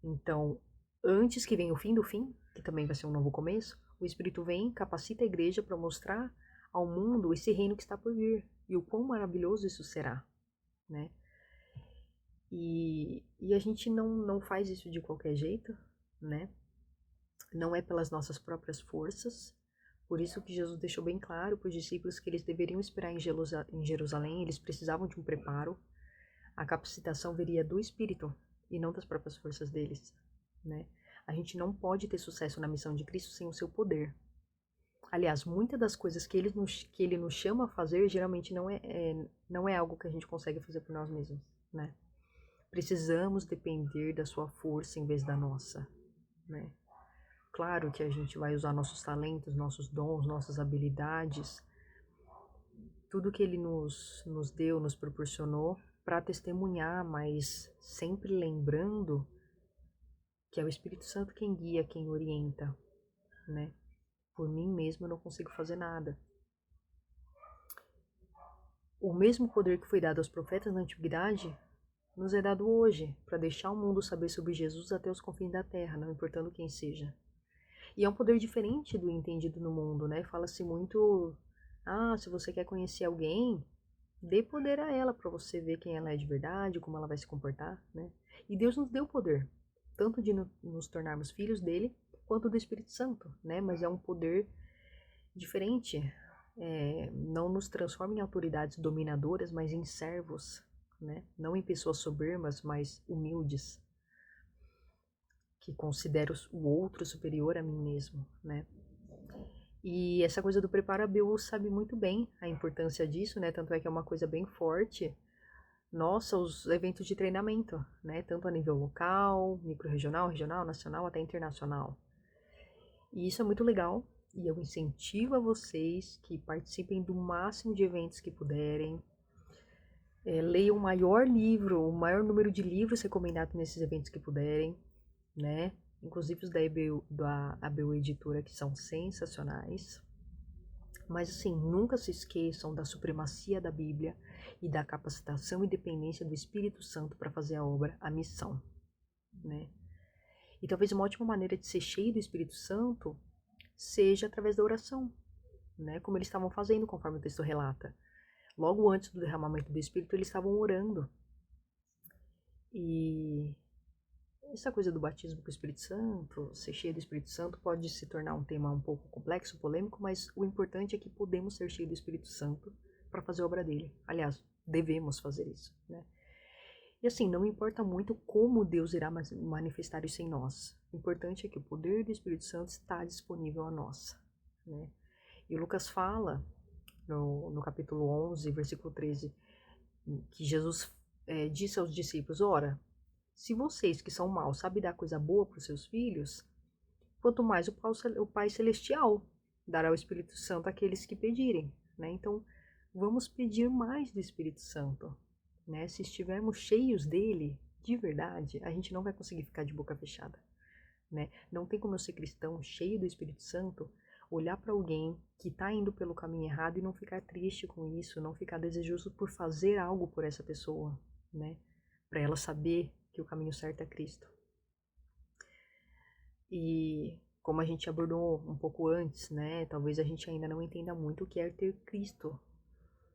Então, antes que venha o fim do fim, que também vai ser um novo começo, o Espírito vem, capacita a igreja para mostrar ao mundo esse reino que está por vir e o quão maravilhoso isso será, né? E a gente não faz isso de qualquer jeito, né? Não é pelas nossas próprias forças. Por isso que Jesus deixou bem claro para os discípulos que eles deveriam esperar em Jerusalém, eles precisavam de um preparo. A capacitação viria do Espírito e não das próprias forças deles, né? A gente não pode ter sucesso na missão de Cristo sem o seu poder. Aliás, muitas das coisas que ele nos chama a fazer geralmente não é algo que a gente consegue fazer por nós mesmos, né? Precisamos depender da sua força em vez da nossa, né? Claro que a gente vai usar nossos talentos, nossos dons, nossas habilidades, tudo que ele nos deu, nos proporcionou para testemunhar, mas sempre lembrando que é o Espírito Santo quem guia, quem orienta, né? Por mim mesmo eu não consigo fazer nada. O mesmo poder que foi dado aos profetas na antiguidade nos é dado hoje, para deixar o mundo saber sobre Jesus até os confins da terra, não importando quem seja. E é um poder diferente do entendido no mundo, né? Fala-se muito, se você quer conhecer alguém, dê poder a ela para você ver quem ela é de verdade, como ela vai se comportar, né? E Deus nos deu poder, tanto de nos tornarmos filhos dele, quanto do Espírito Santo, né? Mas é um poder diferente. Não nos transforma em autoridades dominadoras, mas em servos, né? Não em pessoas soberbas, mas humildes, que considero o outro superior a mim mesmo, né? E essa coisa do preparo, a Beu sabe muito bem a importância disso, né? Tanto é que é uma coisa bem forte. Nossa, os eventos de treinamento, né? Tanto a nível local, micro-regional, regional, nacional, até internacional. E isso é muito legal. E eu incentivo a vocês que participem do máximo de eventos que puderem. Leiam o maior número de livros recomendados nesses eventos que puderem, né? Inclusive os da ABU Editora, que são sensacionais. Mas assim, nunca se esqueçam da supremacia da Bíblia e da capacitação e dependência do Espírito Santo para fazer a obra, a missão, né? E talvez uma ótima maneira de ser cheio do Espírito Santo seja através da oração, né? Como eles estavam fazendo, conforme o texto relata. Logo antes do derramamento do Espírito, eles estavam orando. E essa coisa do batismo com o Espírito Santo, ser cheio do Espírito Santo, pode se tornar um tema um pouco complexo, polêmico, mas o importante é que podemos ser cheios do Espírito Santo para fazer a obra dele. Aliás, devemos fazer isso, né? E assim, não importa muito como Deus irá manifestar isso em nós. O importante é que o poder do Espírito Santo está disponível a nós, né? E Lucas fala, no capítulo 11, versículo 13, que Jesus disse aos discípulos, ora, se vocês que são maus sabem dar coisa boa para os seus filhos, quanto mais o Pai Celestial dará o Espírito Santo àqueles que pedirem, né? Então, vamos pedir mais do Espírito Santo, né? Se estivermos cheios dele, de verdade, a gente não vai conseguir ficar de boca fechada, né? Não tem como eu ser cristão cheio do Espírito Santo, olhar para alguém que está indo pelo caminho errado e não ficar triste com isso, não ficar desejoso por fazer algo por essa pessoa, né? Para ela saber que o caminho certo é Cristo. E como a gente abordou um pouco antes, né? Talvez a gente ainda não entenda muito o que é ter Cristo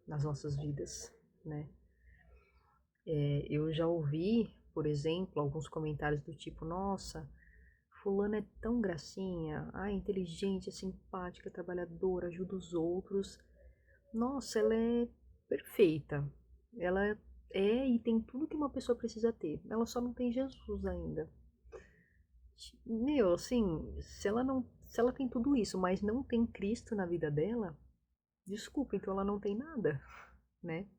nas nossas vidas, né? Eu já ouvi, por exemplo, alguns comentários do tipo, nossa, fulana é tão gracinha, inteligente, é simpática, trabalhadora, ajuda os outros. Nossa, ela é perfeita. Ela é e tem tudo que uma pessoa precisa ter. Ela só não tem Jesus ainda. Meu, assim, se ela tem tudo isso, mas não tem Cristo na vida dela, desculpa, então ela não tem nada, né?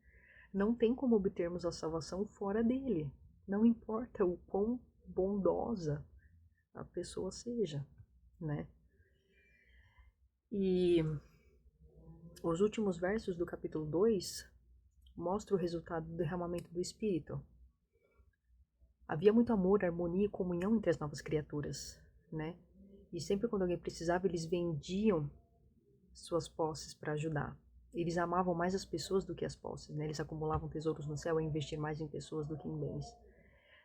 Não tem como obtermos a salvação fora dele. Não importa o quão bondosa a pessoa seja, né? E os últimos versos do capítulo 2 mostram o resultado do derramamento do Espírito. Havia muito amor, harmonia e comunhão entre as novas criaturas, né? E sempre quando alguém precisava, eles vendiam suas posses para ajudar. Eles amavam mais as pessoas do que as posses, né? Eles acumulavam tesouros no céu e investir mais em pessoas do que em bens.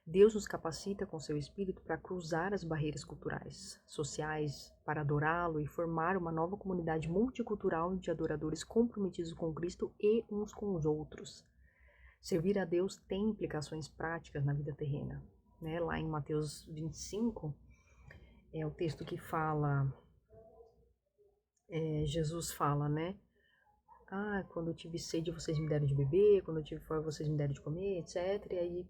Deus nos capacita com seu Espírito para cruzar as barreiras culturais, sociais, para adorá-lo e formar uma nova comunidade multicultural de adoradores comprometidos com Cristo e uns com os outros. Servir a Deus tem implicações práticas na vida terrena, né? Lá em Mateus 25, é o texto que fala, Jesus fala, né? Quando eu tive sede vocês me deram de beber, quando eu tive fome vocês me deram de comer, etc. E aí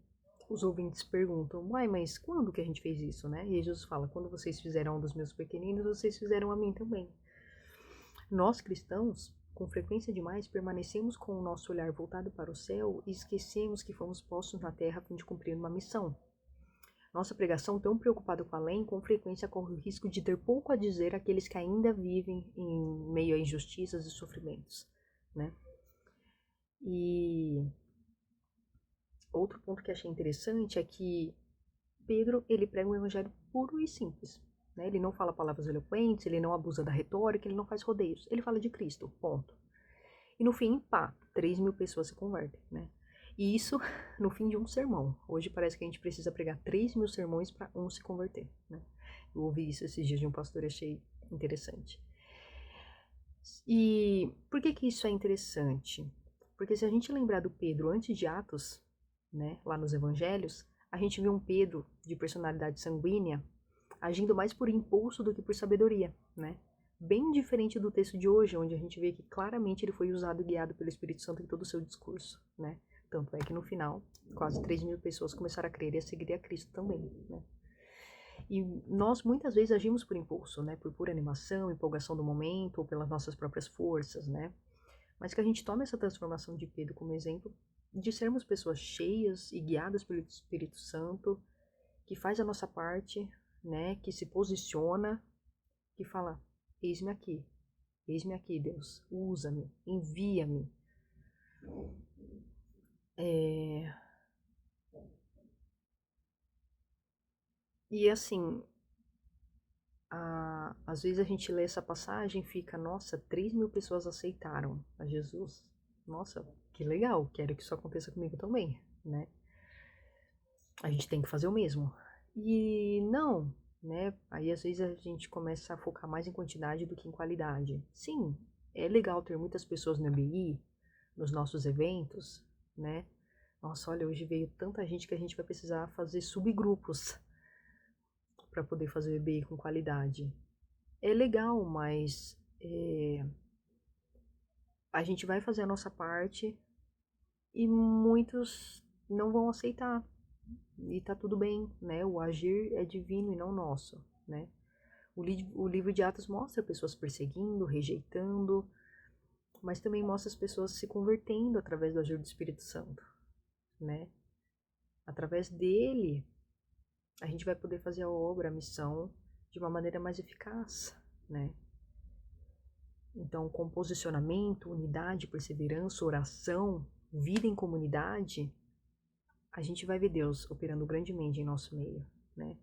os ouvintes perguntam, mas quando que a gente fez isso, né? E Jesus fala, quando vocês fizeram um dos meus pequeninos, vocês fizeram a mim também. Nós cristãos, com frequência demais, permanecemos com o nosso olhar voltado para o céu e esquecemos que fomos postos na terra a fim de cumprir uma missão. Nossa pregação, tão preocupada com o além, com frequência corre o risco de ter pouco a dizer àqueles que ainda vivem em meio a injustiças e sofrimentos, né? E outro ponto que achei interessante é que Pedro, ele prega um evangelho puro e simples, né? Ele não fala palavras eloquentes, ele não abusa da retórica, ele não faz rodeios, ele fala de Cristo, ponto. E no fim, 3.000 pessoas se convertem, né? E isso no fim de um sermão. Hoje parece que a gente precisa pregar 3.000 sermões para um se converter, né? Eu ouvi isso esses dias de um pastor e achei interessante. E por que isso é interessante? Porque se a gente lembrar do Pedro antes de Atos, né, lá nos evangelhos, a gente vê um Pedro de personalidade sanguínea agindo mais por impulso do que por sabedoria, né? Bem diferente do texto de hoje, onde a gente vê que claramente ele foi usado e guiado pelo Espírito Santo em todo o seu discurso, né? Tanto é que no final, quase 3.000 pessoas começaram a crer e a seguir a Cristo também, né? E nós muitas vezes agimos por impulso, né? Por pura animação, empolgação do momento, ou pelas nossas próprias forças, né? Mas que a gente tome essa transformação de Pedro como exemplo de sermos pessoas cheias e guiadas pelo Espírito Santo, que faz a nossa parte, né? Que se posiciona, que fala, eis-me aqui, Deus, usa-me, envia-me. E assim, às vezes a gente lê essa passagem e fica, nossa, 3.000 pessoas aceitaram a Jesus. Nossa, que legal, quero que isso aconteça comigo também, né? A gente tem que fazer o mesmo. E não, né? Aí às vezes a gente começa a focar mais em quantidade do que em qualidade. Sim, é legal ter muitas pessoas no MBI, nos nossos eventos, né? Nossa, olha, hoje veio tanta gente que a gente vai precisar fazer subgrupos, para poder fazer o EBI com qualidade. É legal, mas a gente vai fazer a nossa parte e muitos não vão aceitar. E tá tudo bem, né? O agir é divino e não nosso, né? O livro de Atos mostra pessoas perseguindo, rejeitando, mas também mostra as pessoas se convertendo através do agir do Espírito Santo, né? Através dele, a gente vai poder fazer a obra, a missão, de uma maneira mais eficaz, né? Então, com posicionamento, unidade, perseverança, oração, vida em comunidade, a gente vai ver Deus operando grandemente em nosso meio, né?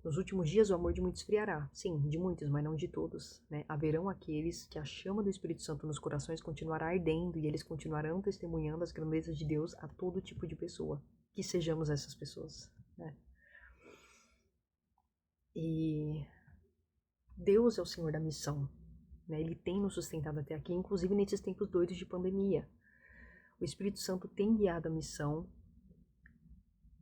Nos últimos dias o amor de muitos esfriará. Sim, de muitos, mas não de todos, né? Haverão aqueles que a chama do Espírito Santo nos corações continuará ardendo e eles continuarão testemunhando as grandezas de Deus a todo tipo de pessoa. Que sejamos essas pessoas, né? E Deus é o Senhor da missão, né? Ele tem nos sustentado até aqui, inclusive nesses tempos doidos de pandemia. O Espírito Santo tem guiado a missão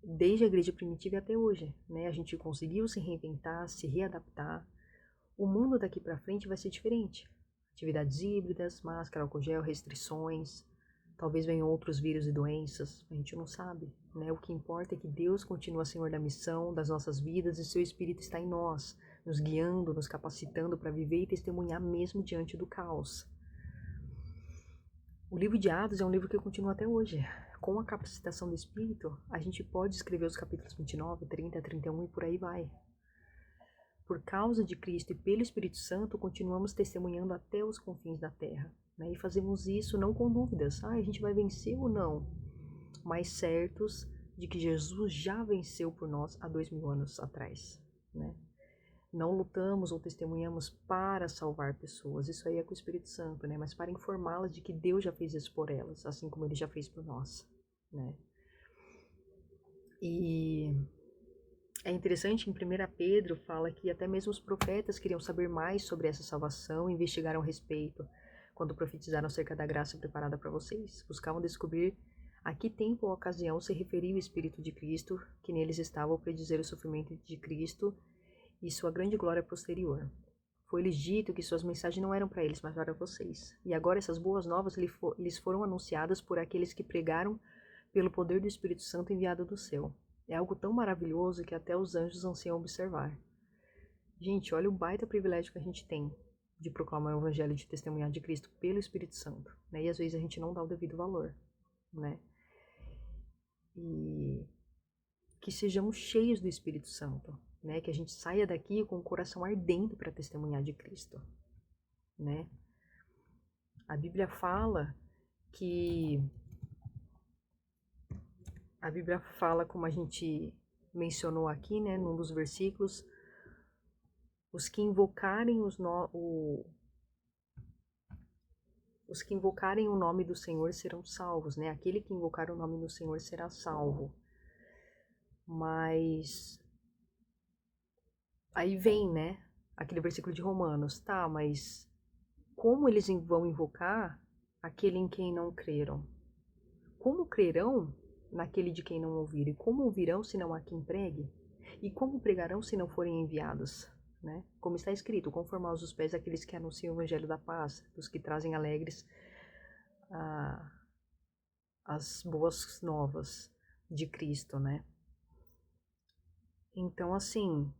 desde a igreja primitiva até hoje, né? A gente conseguiu se reinventar, se readaptar. O mundo daqui para frente vai ser diferente. Atividades híbridas, máscara, álcool gel, restrições. Talvez venham outros vírus e doenças, a gente não sabe, né? O que importa é que Deus continua Senhor da missão, das nossas vidas, e seu Espírito está em nós, nos guiando, nos capacitando para viver e testemunhar mesmo diante do caos. O livro de Atos é um livro que continua até hoje. Com a capacitação do Espírito, a gente pode escrever os capítulos 29, 30, 31 e por aí vai. Por causa de Cristo e pelo Espírito Santo, continuamos testemunhando até os confins da terra, né? E fazemos isso não com dúvidas, a gente vai vencer ou não, mas certos de que Jesus já venceu por nós há 2000 anos atrás, né? Não lutamos ou testemunhamos para salvar pessoas, isso aí é com o Espírito Santo, né? Mas para informá-las de que Deus já fez isso por elas, assim como Ele já fez por nós, né? E é interessante, em 1 Pedro fala que até mesmo os profetas queriam saber mais sobre essa salvação e investigaram a respeito, quando profetizaram acerca da graça preparada para vocês. Buscavam descobrir a que tempo ou ocasião se referia o Espírito de Cristo, que neles estava ao predizer o sofrimento de Cristo e sua grande glória posterior. Foi-lhes dito que suas mensagens não eram para eles, mas para vocês. E agora essas boas novas lhes foram anunciadas por aqueles que pregaram pelo poder do Espírito Santo enviado do céu. É algo tão maravilhoso que até os anjos anseiam observar. Gente, olha o baita privilégio que a gente tem de proclamar o Evangelho, de testemunhar de Cristo pelo Espírito Santo, né? E às vezes a gente não dá o devido valor, né? E que sejamos cheios do Espírito Santo, né? Que a gente saia daqui com o coração ardendo para testemunhar de Cristo, né? A Bíblia fala que... A Bíblia fala, como a gente mencionou aqui, né, num dos versículos, os que invocarem os que invocarem o nome do Senhor serão salvos, né? Aquele que invocar o nome do Senhor será salvo. Mas aí vem, né, aquele versículo de Romanos, tá, mas como eles vão invocar aquele em quem não creram? Como crerão naquele de quem não ouviram? E como ouvirão se não há quem pregue? E como pregarão se não forem enviados? Né? Como está escrito, conformaos os pés daqueles que anunciam o evangelho da paz, dos que trazem alegres as boas novas de Cristo, né? Então, assim,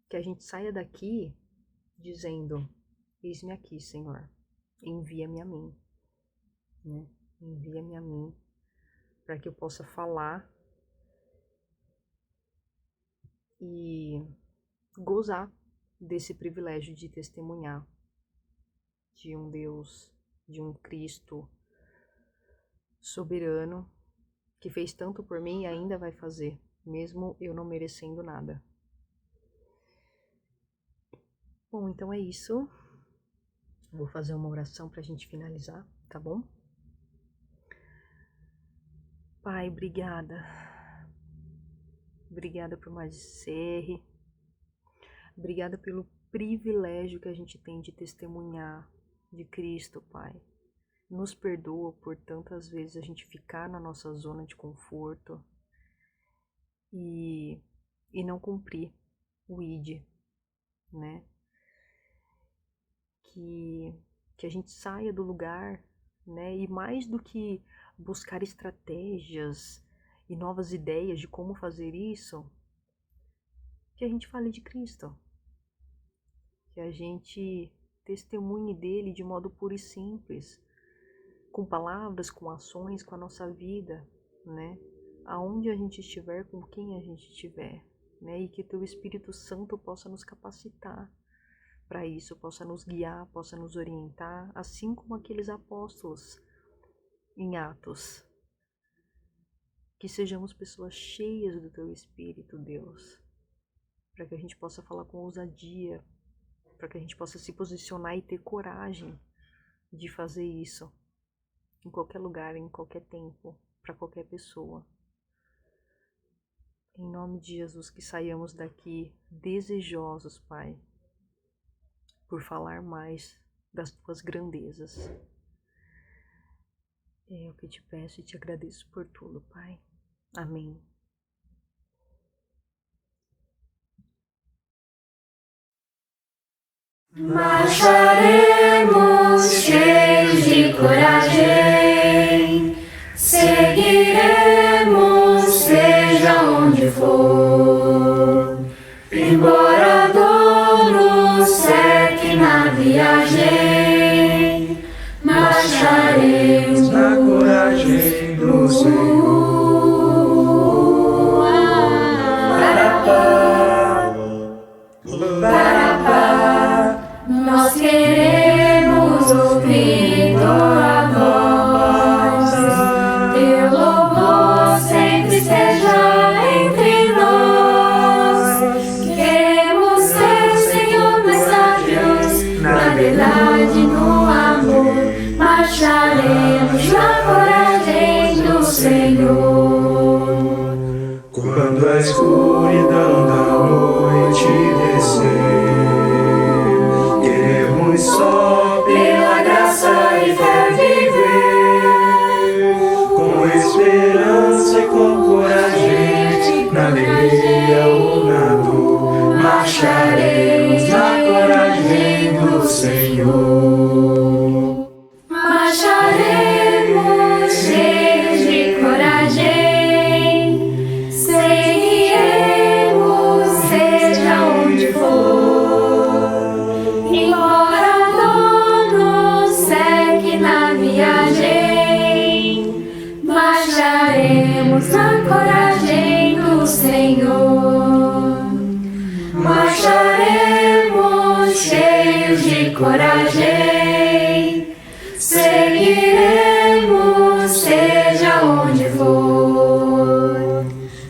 que a gente saia daqui dizendo, eis-me aqui, Senhor, envia-me a mim, né? Envia-me a mim, para que eu possa falar e gozar desse privilégio de testemunhar de um Deus, de um Cristo soberano, que fez tanto por mim e ainda vai fazer, mesmo eu não merecendo nada. Bom, então é isso. Vou fazer uma oração para a gente finalizar, tá bom? Pai, obrigada. Obrigada por mais CR. Obrigada pelo privilégio que a gente tem de testemunhar de Cristo, Pai. Nos perdoa por tantas vezes a gente ficar na nossa zona de conforto e não cumprir o ID, né? Que a gente saia do lugar, né? E mais do que buscar estratégias e novas ideias de como fazer isso, que a gente fale de Cristo, que a gente testemunhe dele de modo puro e simples, com palavras, com ações, com a nossa vida, né? Aonde a gente estiver, com quem a gente estiver, né? E que teu Espírito Santo possa nos capacitar para isso, possa nos guiar, possa nos orientar, assim como aqueles apóstolos em Atos. Que sejamos pessoas cheias do teu Espírito, Deus, para que a gente possa falar com ousadia, para que a gente possa se posicionar e ter coragem de fazer isso em qualquer lugar, em qualquer tempo, para qualquer pessoa. Em nome de Jesus, que saiamos daqui desejosos, Pai, por falar mais das tuas grandezas. É o que te peço e te agradeço por tudo, Pai. Amém. Marcharemos cheios de coragem, seguiremos seja onde for, embora a dor nos seque na viagem, marcharemos na coragem do Senhor. Nós queremos ouvir tua voz, teu louvor sempre esteja entre nós. Queremos ser, Senhor, mais sábios, na verdade, no amor. Marcharemos na coragem do Senhor. Quando a escuridão da noite descer, queremos só Pela graça e fé viver, com esperança e com coragem, na alegria ou na dor, marcharemos na coragem do Senhor. marcharemos cheios de coragem, seguiremos seja onde for, embora a dor nos seque na viagem, marcharemos na coragem do Senhor. Marcharemos cheios de coragem, seguiremos seja onde for,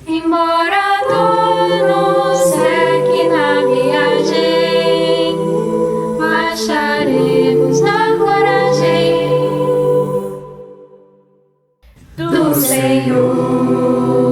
embora a dor nos seque na viagem, marcharemos na coragem do Senhor.